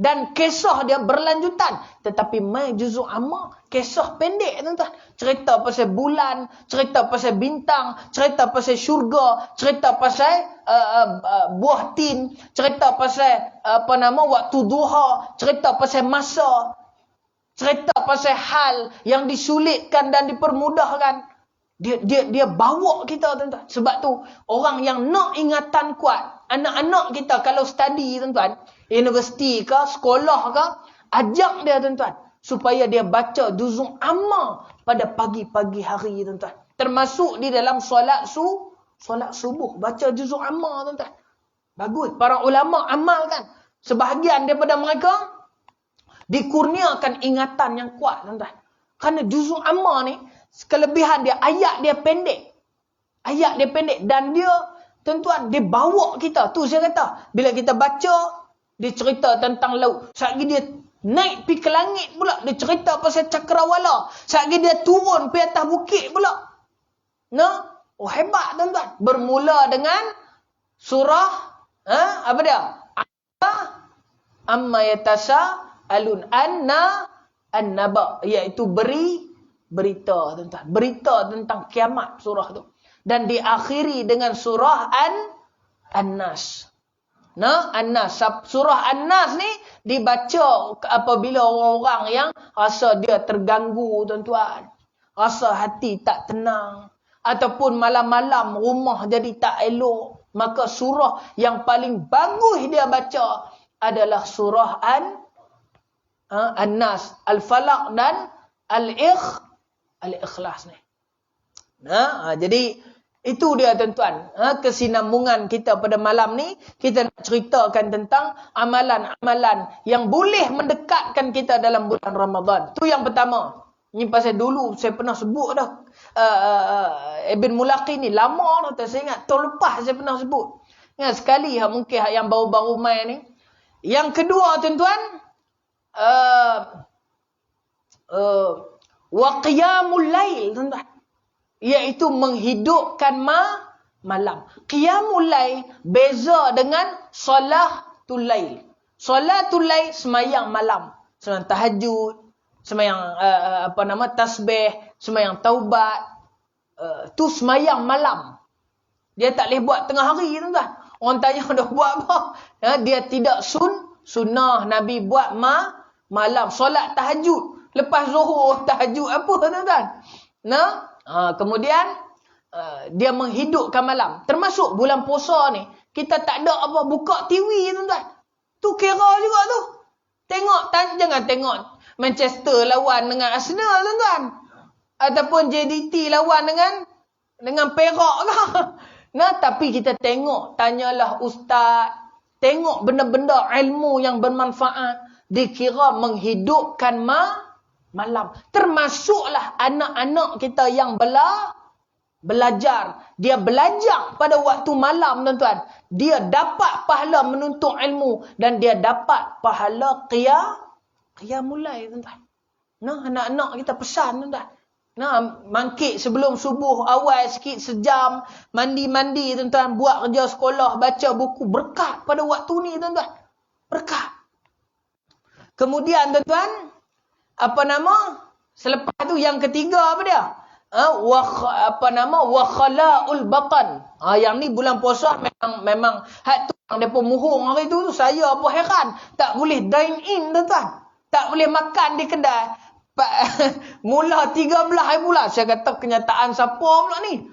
Dan kisah dia berlanjutan. Tetapi mai juzuk amma, kisah pendek tuan-tuan. Cerita pasal bulan, cerita pasal bintang, cerita pasal syurga, cerita pasal buah tin, cerita pasal waktu duha, cerita pasal masa, cerita pasal hal yang disulitkan dan dipermudahkan. Dia bawa kita tuan-tuan. Sebab tu orang yang nak ingatan kuat, anak-anak kita kalau study tuan-tuan, universiti ke, sekolah ke, ajak dia tuan-tuan. Supaya dia baca juzuk amma pada pagi-pagi hari tuan-tuan. Termasuk di dalam solat subuh. Baca juzuk amma tuan-tuan. Bagus. Para ulama amalkan. Sebahagian daripada mereka dikurniakan ingatan yang kuat tuan-tuan. Kerana juzuk amma ni, kelebihan dia, ayat dia pendek. Ayat dia pendek. Dan dia, tuan-tuan, dia bawa kita. Tu saya kata. Bila kita baca, dia cerita tentang laut. Sekali dia naik pergi ke langit pula. Dia cerita pasal cakrawala. Sekali dia turun pergi atas bukit pula. Nah, oh hebat tuan-tuan. Bermula dengan surah, apa dia? Amma yatasa'alun an-naba. Iaitu berita tuan-tuan. Berita tentang kiamat surah tu. Dan diakhiri dengan surah An-Nas. Nah, An-Nas. Surah An-Nas ni dibaca apabila orang-orang yang rasa dia terganggu tuan-tuan. Rasa hati tak tenang. Ataupun malam-malam rumah jadi tak elok. Maka surah yang paling bagus dia baca adalah surah An-Nas. Al-Falaq dan Al-Ikhlas ni. Nah, jadi itu dia tuan-tuan. Kesinambungan kita pada malam ni. Kita nak ceritakan tentang amalan-amalan yang boleh mendekatkan kita dalam bulan Ramadan. Tu yang pertama. Ini pasal dulu saya pernah sebut dah. Ibn Mulaqi ni lama dah. Saya ingat tahun lepas saya pernah sebut. Ingat sekali mungkin yang baru-baru main ni. Yang kedua tuan-tuan. Wa qiyamul lail tuan-tuan. Iaitu menghidupkan malam. Qiyamul lail beza dengan solatul lail. Solatul lail semayang malam. Semayang tahajud, semayang tasbih, semayang taubat. Tu semayang malam. Dia tak boleh buat tengah hari tuan-tuan. Orang tanya dah buat apa? Dia tidak sunnah Nabi buat malam. Solat tahajud. Lepas zuhur tahajud apa tuan-tuan? Nah, kemudian dia menghidupkan malam. Termasuk bulan puasa ni, kita tak ada apa buka TV tuan-tuan. Tu kira juga tu. Jangan tengok Manchester lawan dengan Arsenal tuan-tuan. Ataupun JDT lawan dengan Perak ke. Nah, tapi kita tengok, tanyalah ustaz, tengok benda-benda ilmu yang bermanfaat, dikira menghidupkan malam. Termasuklah anak-anak kita yang belajar. Dia belajar pada waktu malam tuan-tuan. Dia dapat pahala menuntut ilmu. Dan dia dapat pahala qiyamul lail tuan-tuan. Nah, anak-anak kita pesan tuan-tuan. Nah, mangkit sebelum subuh awal sikit sejam. Mandi-mandi tuan-tuan. Buat kerja sekolah, baca buku. Berkat pada waktu ni tuan-tuan. Berkat. Kemudian tuan-tuan, selepas tu yang ketiga apa dia? Wa khala'ul batan. Yang ni bulan puasa memang hak tu yang depa muhung hari tu saya apa heran, tak boleh dine in tuan-tuan. Tak boleh makan di kedai. Mula 13 hari bulan. Saya kata kenyataan siapa pula ni?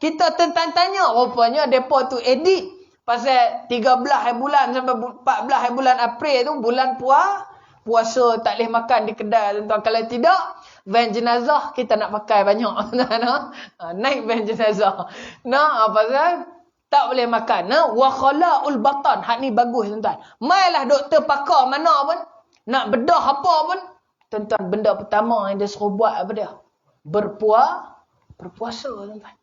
Kita tanya. Rupanya mereka tu edit. Pasal 13 hari bulan sampai 14 hari bulan April tu. Bulan puasa tak boleh makan di kedai. Tuan-tuan. Kalau tidak, van jenazah kita nak pakai banyak. Naik van jenazah. Pasal tak boleh makan. Wa khala'ul batan. Hak ni bagus tuan-tuan. Mailah doktor pakar mana pun. Nak bedah apa pun. Tuan-tuan, benda pertama yang dia suruh buat apa dia? Berpuasa tuan-tuan.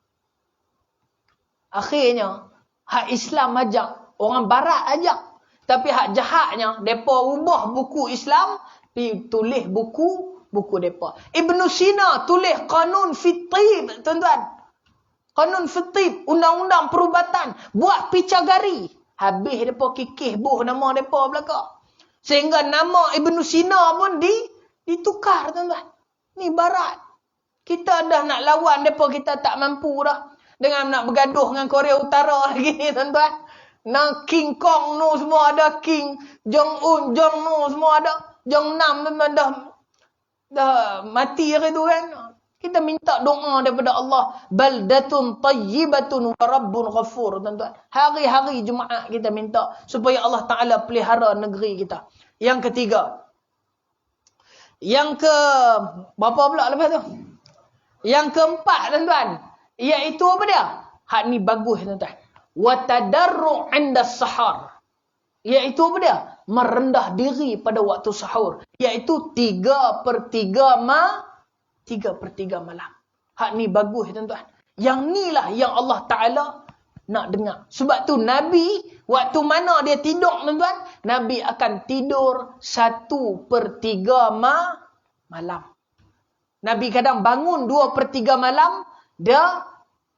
Akhirnya, hak Islam ajak. Orang barat ajak. Tapi hak jahatnya, mereka ubah buku Islam. Tulis buku mereka. Ibn Sina tulis Qanun Fittib tuan-tuan. Qanun Fittib, undang-undang perubatan, buat picagari. Habis depa kikih buh nama depa belaka. Sehingga nama Ibn Sina pun ditukar tuan-tuan. Ni barat. Kita dah nak lawan depa, kita tak mampu dah. Dengan nak bergaduh dengan Korea Utara lagi tuan-tuan. Nah, King Kong no semua ada, King Jong Un, Jong no semua ada. Jong Nam memang dah mati hari tu kan. Kita minta doa daripada Allah. Baldatun tayyibatun wa rabbun ghafur. Tuan-tuan. Hari-hari Jumaat kita minta. Supaya Allah Ta'ala pelihara negeri kita. Yang ketiga. Berapa pula lepas tu? Yang keempat tuan-tuan. Iaitu apa dia? Hak ni bagus tuan-tuan. Wa tadarru' 'inda sahar. Iaitu apa dia? Merendah diri pada waktu sahur. Iaitu 3/3 malam. Hak ni bagus tuan-tuan. Yang ni lah yang Allah Ta'ala nak dengar. Sebab tu Nabi, waktu mana dia tidur tuan-tuan, Nabi akan tidur 1/3 malam. Nabi kadang bangun 2/3 malam,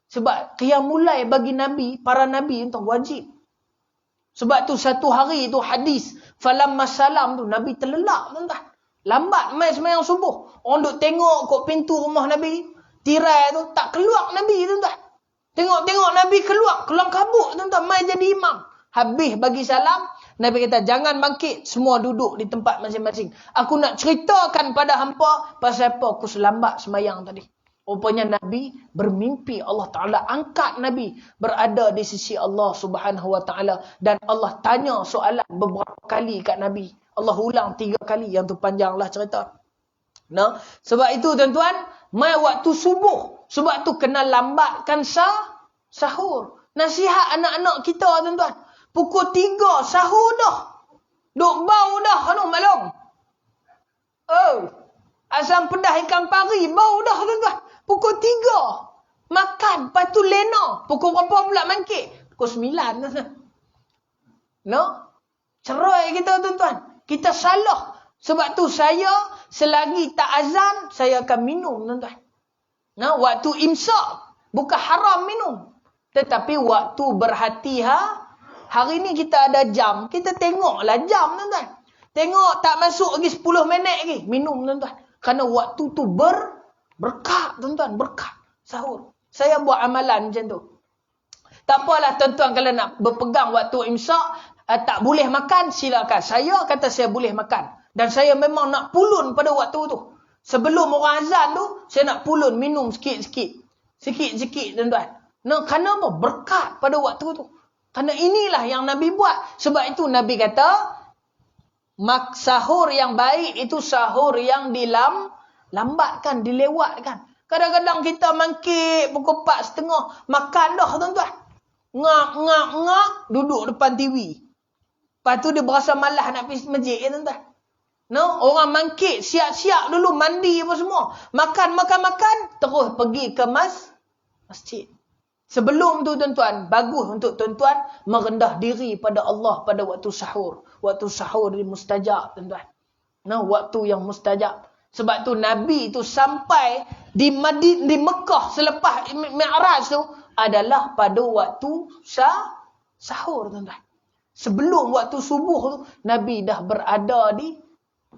sebab qiyamulai bagi Nabi, para Nabi untuk wajib. Sebab tu satu hari tu hadis, falamma salam tu, Nabi terlelap tuan-tuan. Lambat mai sembahyang subuh. Orang duk tengok kat pintu rumah Nabi. Tirai tu tak keluar Nabi tuan-tuan. Tengok Nabi keluar kabut tuan-tuan. Mai jadi imam. Habis bagi salam, Nabi kata jangan bangkit. Semua duduk di tempat masing-masing. Aku nak ceritakan pada hampa pasal apa aku selambat sembahyang tadi. Rupanya Nabi bermimpi Allah Ta'ala angkat Nabi berada di sisi Allah Subhanahu Wa Ta'ala. Dan Allah tanya soalan beberapa kali kat Nabi. Allah ulang 3 kali. Yang tu panjanglah cerita. Sebab itu tuan-tuan, mai waktu subuh. Sebab tu kena lambatkan sahur. Nasihat anak-anak kita tuan-tuan. Pukul 3 sahur dah. Duk bau dah malam. Asam pedas ikan pari bau dah tuan-tuan. Pukul 3. Makan. Lepas tu lena. Pukul berapa pula mangkit? Pukul 9 tuan-tuan. Cerai kita tuan-tuan. Kita salah. Sebab tu saya selagi tak azan, saya akan minum tuan-tuan. Waktu imsak, bukan haram minum. Tetapi waktu berhati hari ni kita ada jam. Kita tengoklah jam tuan-tuan. Tengok tak masuk lagi 10 minit lagi. Minum tuan-tuan. Kerana waktu tu berkat tuan-tuan. Berkat sahur. Saya buat amalan macam tu. Tak apalah tuan-tuan kalau nak berpegang waktu imsak. Tak boleh makan, silakan. Saya kata saya boleh makan. Dan saya memang nak pulun pada waktu tu. Sebelum orang azan tu, saya nak pulun minum sikit-sikit. Sikit-sikit tuan-tuan. Kerana apa? Berkat pada waktu tu. Kerana inilah yang Nabi buat. Sebab itu Nabi kata, sahur yang baik itu sahur yang lambatkan, dilewatkan. Kadang-kadang kita mangkit pukul 4:30. Makan dah tuan-tuan. Ngak, duduk depan TV. Lepas tu dia berasa malas nak pergi masjid ya tuan-tuan. Orang mangkit, siap-siap dulu, mandi apa semua. Makan, terus pergi ke masjid. Sebelum tu tuan-tuan, bagus untuk tuan-tuan merendah diri pada Allah pada waktu sahur. Waktu sahur ni mustajab tuan-tuan. Waktu yang mustajab. Sebab tu Nabi tu sampai di Mekah selepas Mi'raj tu adalah pada waktu sahur tuan-tuan. Sebelum waktu subuh tu, Nabi dah berada di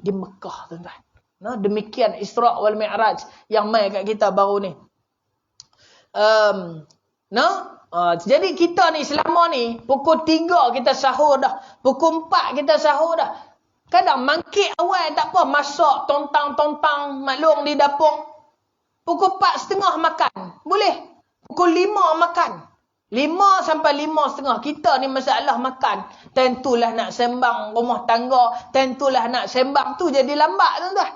Mekah tuan-tuan. Demikian Isra' wal Mi'raj yang mai kat kita baru ni. Jadi kita ni selama ni pukul 3 kita sahur dah. Pukul 4 kita sahur dah. Kadang mangkit awal tak apa. Masak, tontang-tontang, maklum di dapur. Pukul 4.30 makan. Boleh. Pukul 5 makan. 5 sampai 5.30. Kita ni masalah makan. Tentulah nak sembang rumah tangga. Tentulah nak sembang tu jadi lambat tuan-tuan.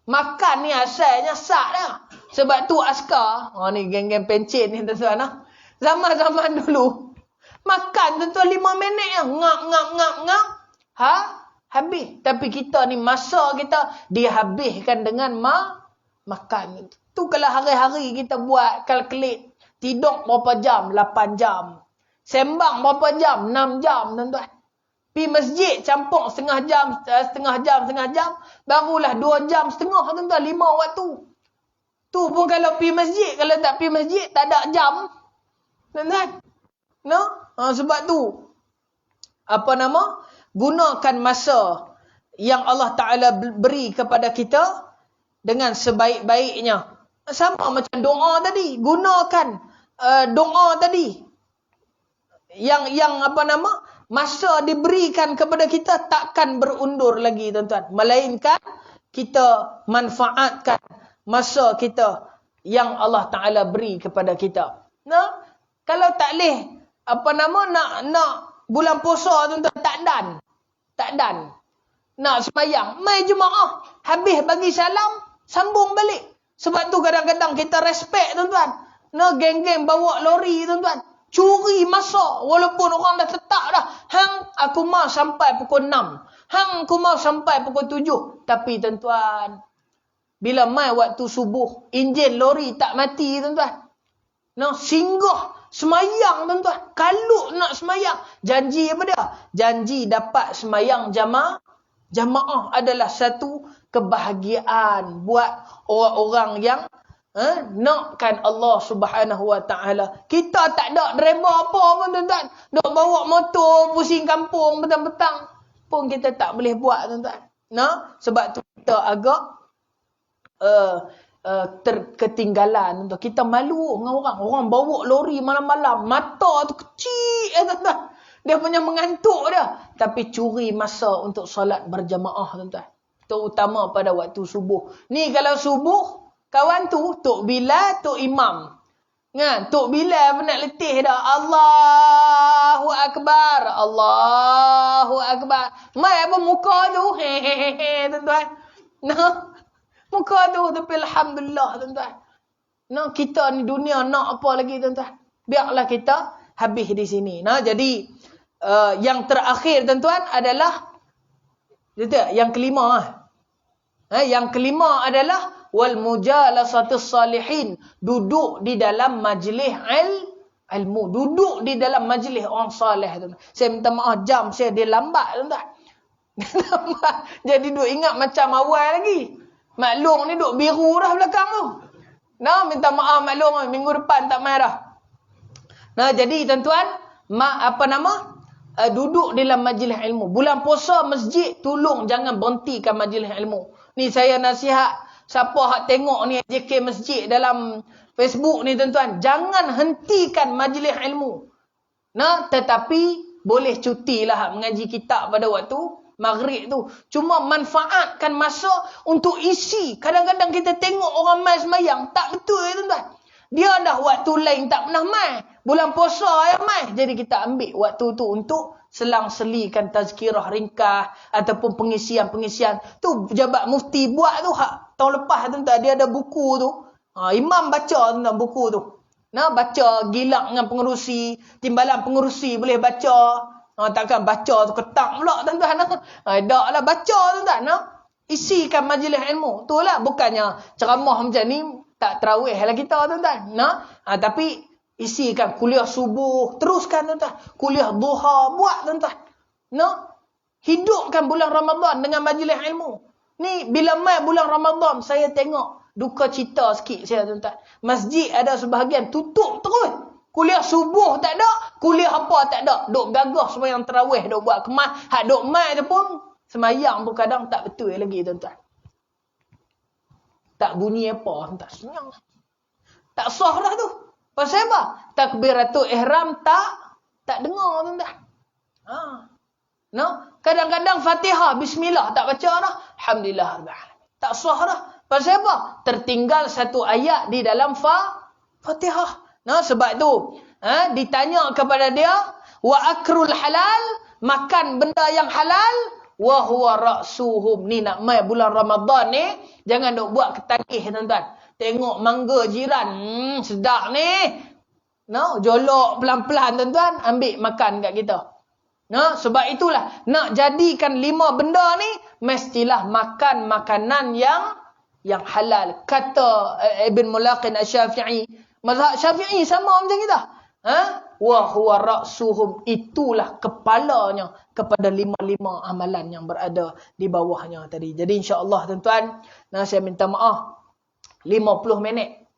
Makan ni asalnya sak dah. Sebab tu askar. Oh ni geng-geng pencen ni tuan-tuan. Zaman-zaman dulu. Makan tuan-tuan 5 minit je. Ngap. Habis. Tapi kita ni masa kita dihabiskan dengan makan. Tu kalau hari-hari kita buat kalkulat. Tidur berapa jam? 8 jam. Sembang berapa jam? 6 jam tuan-tuan. Pergi masjid campur setengah jam. Barulah 2 jam setengah tuan-tuan. 5 waktu. Tu pun kalau pergi masjid. Kalau tak pergi masjid tak ada jam. Tuan-tuan. No? Sebab tu. Gunakan masa yang Allah Ta'ala beri kepada kita dengan sebaik-baiknya. Sama macam doa tadi. Gunakan doa tadi. Yang masa diberikan kepada kita takkan berundur lagi tuan-tuan. Melainkan kita manfaatkan masa kita yang Allah Ta'ala beri kepada kita. Nah, kalau tak boleh nak bulan puasa tuan-tuan tak dan. Nak sembahyang, mai jemaah, habis bagi salam, sambung balik. Sebab tu kadang-kadang kita respect tuan-tuan. Nah, geng-geng bawa lori tuan-tuan. Curi masa walaupun orang dah tetap dah. Hang aku mau sampai pukul 6. Hang aku mau sampai pukul 7. Tapi tuan-tuan, bila mai waktu subuh, enjin lori tak mati tuan-tuan. Nah, singgah semayang tuan-tuan. Kalau nak semayang, janji apa dia? Janji dapat semayang jamaah adalah satu kebahagiaan buat orang-orang yang nakkan Allah Subhanahu Wa Taala. Kita tak ada drama apa pun tuan-tuan. Dok bawa motor pusing kampung petang-petang pun kita tak boleh buat tuan-tuan. Nah, sebab tu kita agak terketinggalan tuan-tuan. Kita malu dengan orang. Orang bawa lori malam-malam, mata tu kecil tuan-tuan. Dia punya mengantuk dia. Tapi curi masa untuk solat berjamaah tuan-tuan. Terutama pada waktu subuh. Ni kalau subuh kawan tu, Tok Bilal, Tok Imam. Kan? Tok Bilal pun nak letih dah. Allahu Akbar. Allahu Akbar. Mai apa muka tu? Hehehe, tuan-tuan. Nah, muka tu. Tapi Alhamdulillah, tuan-tuan. Nah, kita ni dunia nak apa lagi, tuan-tuan? Biarlah kita habis di sini. Nah, jadi, yang terakhir, tuan-tuan, adalah yang kelima. Yang kelima adalah wal mujalasatus salihin, duduk di dalam majlis ilmu, duduk di dalam majlis orang soleh tu. Saya minta maaf jam saya dia lambat tuan-tuan. Jadi duk ingat macam awal lagi. Maklum ni duk biru dah belakang tu. Nah, minta maaf maklum minggu depan tak mai dah. Nah, jadi tuan-tuan, duduk dalam majlis ilmu. Bulan puasa masjid, tolong jangan berhentikan majlis ilmu. Ni saya nasihat siapa hak tengok ni JK Masjid dalam Facebook ni tuan-tuan, jangan hentikan majlis ilmu. Nah, tetapi boleh cutilah mengaji kitab pada waktu maghrib tu. Cuma manfaatkan masa untuk isi. Kadang-kadang kita tengok orang mai sembahyang, tak betul tuan-tuan. Dia dah waktu lain tak pernah mai. Bulan puasa yang mai. Jadi kita ambil waktu tu untuk selang-selikan tazkirah ringkas ataupun pengisian-pengisian. Tu pejabat mufti buat tu tahun lepas tuan-tuan. Dia ada buku tu. Imam baca tentang buku tu. Nah, baca gilak dengan pengerusi. Timbalan pengerusi boleh baca. Takkan baca tu ketak pula tuan-tuan. Taklah baca tuan-tuan. Isikan majlis ilmu. Itulah bukannya ceramah macam ni. Tak terawih lah kita tuan-tuan. Tapi isikan kuliah subuh. Teruskan tuan-tuan. Kuliah duha. Buat tuan-tuan. Hidupkan bulan Ramadan dengan majlis ilmu. Ni bila mai bulan Ramadan saya tengok duka cita sikit saya tuan-tuan. Masjid ada sebahagian tutup terus. Kuliah subuh tak ada. Kuliah apa tak ada. Duk gagah sembahyang terawih. Duk buat kemas. Hak duk mai tu pun sembahyang pun kadang tak betul lagi tuan-tuan. Tak bunyi apa. Tak sah dah tu. Pasal apa? Takbiratul ihram tak dengar tuan-tuan. No? Kadang-kadang Fatihah bismillah tak baca dah. Alhamdulillah rabbil alamin. Tak sah dah. Pasal apa? Tertinggal satu ayat di dalam Fatihah. No, sebab tu ditanya kepada dia, wa akrul halal, makan benda yang halal, wa huwa ra'suhum. Ni nak mai bulan Ramadan ni, jangan duk buat ketagih tuan-tuan. Tengok mangga jiran, sedap ni. No, jolok pelan-pelan tuan-tuan, ambil makan kat kita. No, sebab itulah nak jadikan 5 benda ni mestilah makan makanan yang halal. Kata Ibn Mulaqin Asy-Syafi'i, mazhab Syafi'i sama macam kita. Wa huwa ra'suhum, itulah kepalanya kepada 5 amalan yang berada di bawahnya tadi. Jadi insya-Allah tuan-tuan, saya minta maaf 50 minit.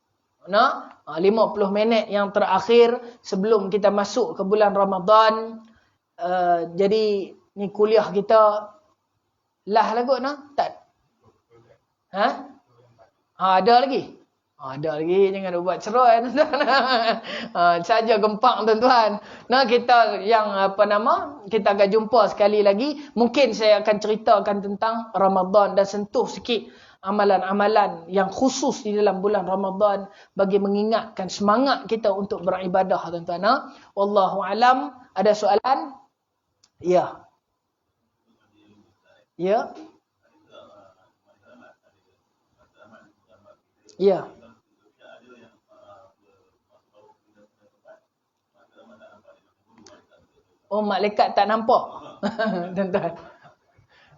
50 minit yang terakhir sebelum kita masuk ke bulan Ramadan. Jadi ni kuliah kita lah lagu tak? Ada lagi? Ada lagi, jangan buat cerai tuan-tuan. Saja gempak tuan-tuan. Kita yang kita akan jumpa sekali lagi. Mungkin saya akan ceritakan tentang Ramadan dan sentuh sikit amalan-amalan yang khusus di dalam bulan Ramadan bagi mengingatkan semangat kita untuk beribadah tuan-tuan. Wallahu alam. Ada soalan? Ya. Ya. Ya. Oh, malaikat tak nampak. Tuan-tuan.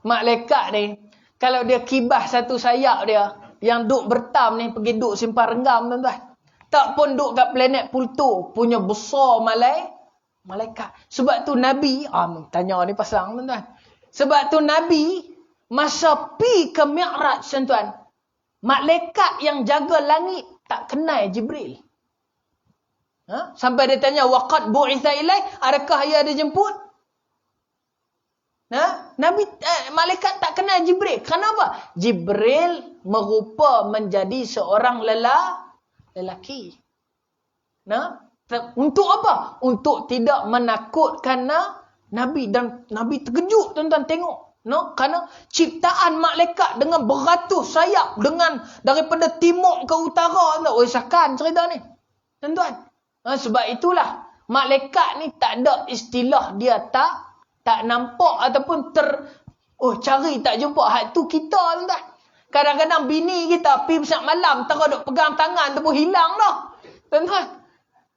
Malaikat ni, kalau dia kibah satu sayap dia, yang duk bertam ni, pergi duk simpan renggam, tuan-tuan. Tak pun duk kat planet Pluto, punya besar malaikat. Sebab tu Nabi, tanya ni pasang, tuan-tuan. Sebab tu Nabi, masa pi ke Mi'raj, tuan-tuan, malaikat yang jaga langit tak kenal Jibril. Sampai dia tanya, waqad bu'itha ilai, adakah ia ada jemput? Nabi malaikat tak kenal Jibril. Kenapa? Jibril merupa menjadi seorang lelaki. Untuk apa? Untuk tidak menakutkan Nabi, dan Nabi terkejut tuan-tuan tengok. Kerana ciptaan malaikat dengan beratus sayap, dengan daripada timur ke utara. Sakan cerita ni tuan-tuan. Sebab itulah malaikat ni tak ada istilah dia tak nampak ataupun cari tak jumpa. Hak tu kita tuan-tuan. Kadang-kadang bini kita pergi besar malam, terus duk pegang tangan tu pun hilang dah. Tuan-tuan.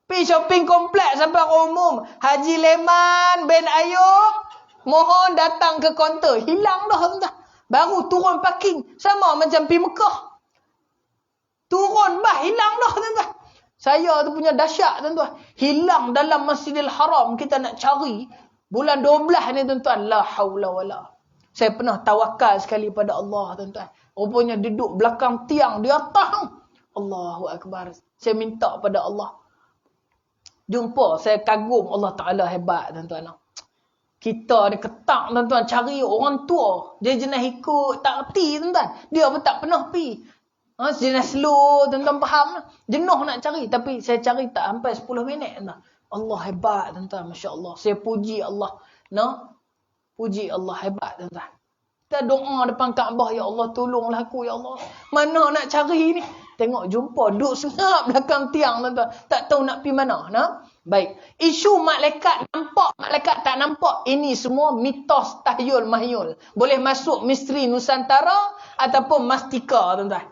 Pergi shopping kompleks sampai umum. Haji Leman bin Ayub, mohon datang ke kaunter. Hilang dah tuan-tuan. Baru turun parking. Sama macam pergi Mekah. Turun hilang dah tuan-tuan. Saya tu punya dahsyat tuan-tuan. Hilang dalam Masjidil Haram. Kita nak cari. Bulan 12 ni tuan-tuan. La haula wala. Saya pernah tawakal sekali pada Allah tuan-tuan. Rupanya duduk belakang tiang di atas. Allahu Akbar. Saya minta pada Allah. Jumpa. Saya kagum Allah Ta'ala hebat tuan-tuan. Kita ni ketak tuan-tuan. Cari orang tua. Dia jenis ikut tak erti tuan-tuan. Dia pun tak pernah pergi. Jenis slow, tuan-tuan faham. Jenuh nak cari. Tapi saya cari tak sampai 10 minit. Allah hebat, tuan-tuan. Masya Allah. Saya puji Allah. Puji Allah hebat, tuan-tuan. Kita doa depan Kaabah. Ya Allah, tolonglah aku. Ya Allah. Mana nak cari ni? Tengok, jumpa. Duduk sengap belakang tiang, tuan-tuan. Tak tahu nak pergi mana. Baik. Isu malaikat nampak, malaikat tak nampak. Ini semua mitos tahyul mahyul. Boleh masuk misteri Nusantara ataupun mastika, tuan-tuan.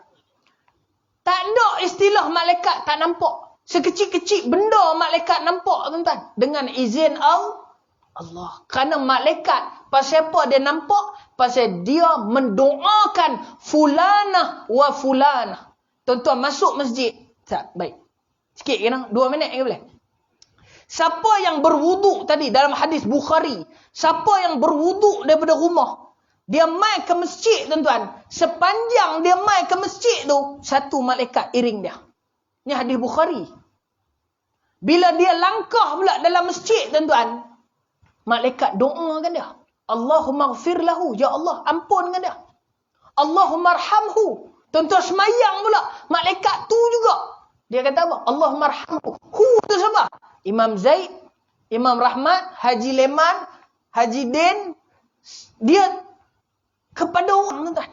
Tak ada istilah malaikat tak nampak. Sekecil-kecil benda malaikat nampak tuan-tuan. Dengan izin Allah. Kerana malaikat, pasal apa dia nampak? Pasal dia mendoakan fulanah wa fulanah. Tuan-tuan masuk masjid. Baik. Sikit kena? 2 minit ke boleh? Siapa yang berwuduk tadi dalam hadis Bukhari. Siapa yang berwuduk daripada rumah. Dia mai ke masjid tuan-tuan. Sepanjang dia mai ke masjid tu, satu malaikat iring dia. Ni hadis Bukhari. Bila dia langkah pula dalam masjid tuan-tuan, malaikat doakan dia. Allahumma ghfir lahu. Ya Allah, ampunkan dia. Allahumma arhamhu. Tuan-tuan semayang pula. Malaikat tu juga. Dia kata apa? Allahumma arhamhu. Hu tu siapa? Imam Zaid, Imam Rahmat, Haji Leman, Haji Din, dia kepada orang, tuan.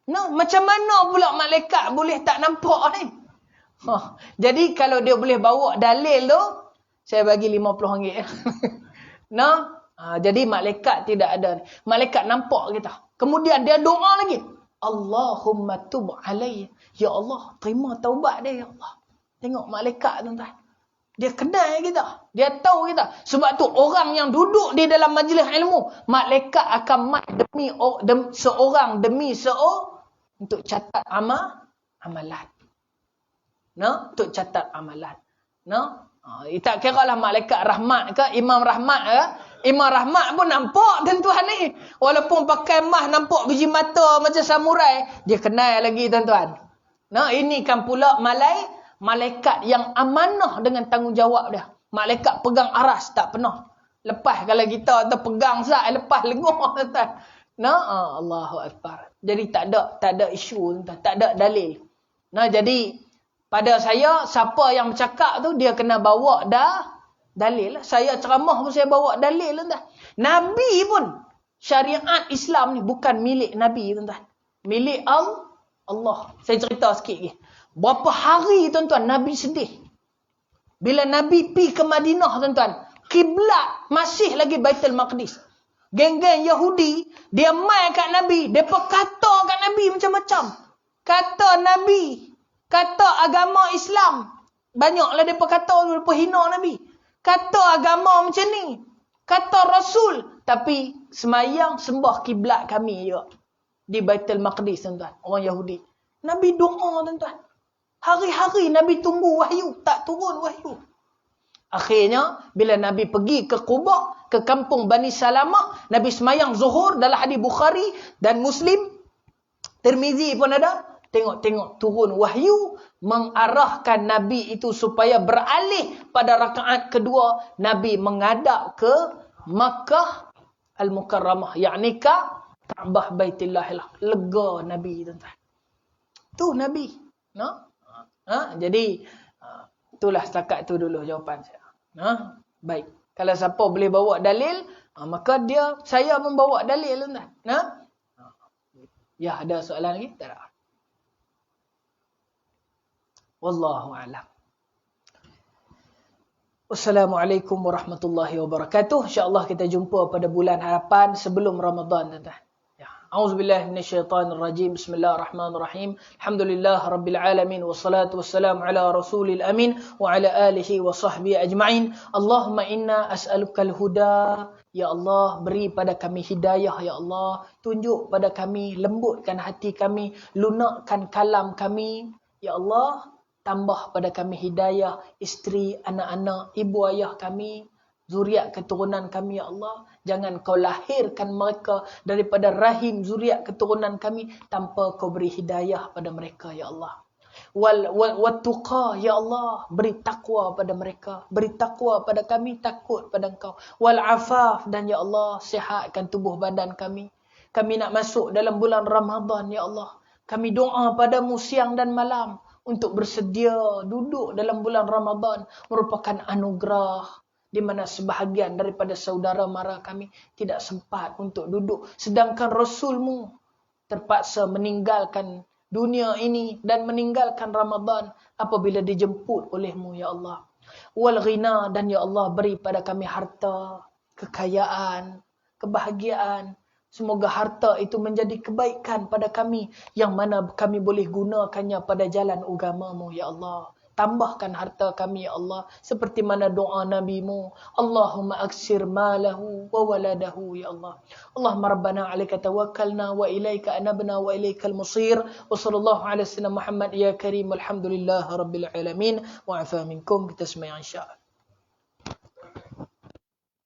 No, macam mana pula malaikat boleh tak nampak ni? Jadi kalau dia boleh bawa dalil tu, saya bagi RM50. No, jadi malaikat tidak ada. Malaikat nampak kita. Kemudian dia doa lagi. Allahumma tub alayya. Ya Allah, terima taubat dia, ya Allah. Tengok malaikat, tuan-tuan. Dia kenal kita. Dia tahu kita. Sebab tu orang yang duduk di dalam majlis ilmu, malaikat akan mat seorang demi seorang untuk catat amalan. No? Untuk catat amalan. No? Tak kira lah malaikat rahmat ke, imam rahmat ke. Imam rahmat pun nampak tuan-tuan ni. Walaupun pakai mah nampak biji mata macam samurai, dia kenal lagi tuan-tuan. No? Ini kan pula malaikat yang amanah dengan tanggungjawab dia. Malaikat pegang aras tak pernah lepas. Kalau kita tu pegang sat lepas lenguh tuan. No, Allahu akbar. Jadi tak ada isu tuan, tak ada dalil. Nah, jadi pada saya siapa yang bercakap tu dia kena bawa dalil lah. Saya ceramah pun saya bawa dalil tuan. Nabi pun syariat Islam ni bukan milik Nabi tuan. Milik Allah. Saya cerita sikit lagi. Berapa hari tuan-tuan Nabi sedih. Bila Nabi pi ke Madinah tuan-tuan, kiblat masih lagi Baitul Maqdis. Geng-geng Yahudi dia mai kat Nabi, depa kata kat Nabi macam-macam. Kata Nabi, kata agama Islam. Banyaklah depa kata, depa hina Nabi. Kata agama macam ni. Kata Rasul, tapi semayang sembah kiblat kami juga di Baitul Maqdis tuan-tuan, orang Yahudi. Nabi doa tuan-tuan. Hari-hari Nabi tunggu wahyu, tak turun wahyu. Akhirnya, bila Nabi pergi ke Quba, ke kampung Bani Salamah, Nabi semayang zuhur dalam hadis Bukhari dan Muslim. Tirmizi pun ada. Tengok-tengok turun wahyu, mengarahkan Nabi itu supaya beralih pada rakaat kedua. Nabi menghadap ke Makkah Al-Mukarramah. Yakni Ka'bah Baitillahil. Lega Nabi tuan-tuan. Tu Nabi. No? Jadi, itulah setakat tu dulu jawapan saya. Baik. Kalau siapa boleh bawa dalil, maka saya membawa dalil tuan. Ya, ada soalan lagi? Tak ada. Wallahu a'lam. Wassalamualaikum warahmatullahi wabarakatuh. InsyaAllah kita jumpa pada bulan harapan sebelum Ramadan tuan. A'udzubillahi minasyaitonirrajim. Bismillahirrahmanirrahim. Alhamdulillah rabbil alamin wassalatu wassalamu ala rasulil amin wa ala alihi wa sahbihi ajma'in. Allahumma inna as'alukal huda. Ya Allah, beri pada kami hidayah ya Allah. Tunjuk pada kami, lembutkan hati kami, lunakkan kalam kami. Ya Allah, tambah pada kami hidayah isteri, anak-anak, ibu ayah kami, zuriat keturunan kami ya Allah. Jangan kau lahirkan mereka daripada rahim zuriat keturunan kami tanpa kau beri hidayah pada mereka ya Allah. Wal tuqa ya Allah, beri takwa pada mereka, beri takwa pada kami, takut pada Engkau. Wal afaf, dan ya Allah sihatkan tubuh badan kami. Kami nak masuk dalam bulan Ramadan ya Allah. Kami doa padamu siang dan malam untuk bersedia duduk dalam bulan Ramadan, merupakan anugerah di mana sebahagian daripada saudara mara kami tidak sempat untuk duduk, sedangkan Rasulmu terpaksa meninggalkan dunia ini dan meninggalkan Ramadan apabila dijemput olehmu ya Allah. Wal ghina, dan ya Allah beri pada kami harta, kekayaan, kebahagiaan. Semoga harta itu menjadi kebaikan pada kami, yang mana kami boleh gunakannya pada jalan agamamu ya Allah. Tambahkan harta kami ya Allah, seperti mana doa Nabi-Mu, Allahumma aksir malahu wa waladahu ya Allah. Allahumma rabbana alaika tawakkalna wa ilaika anabna wa ilaikal musir. Wa sallallahu ala sayyidina Muhammad ya karim. Alhamdulillah rabbil alamin. Wa afa minkum. Kita semua insya-Allah.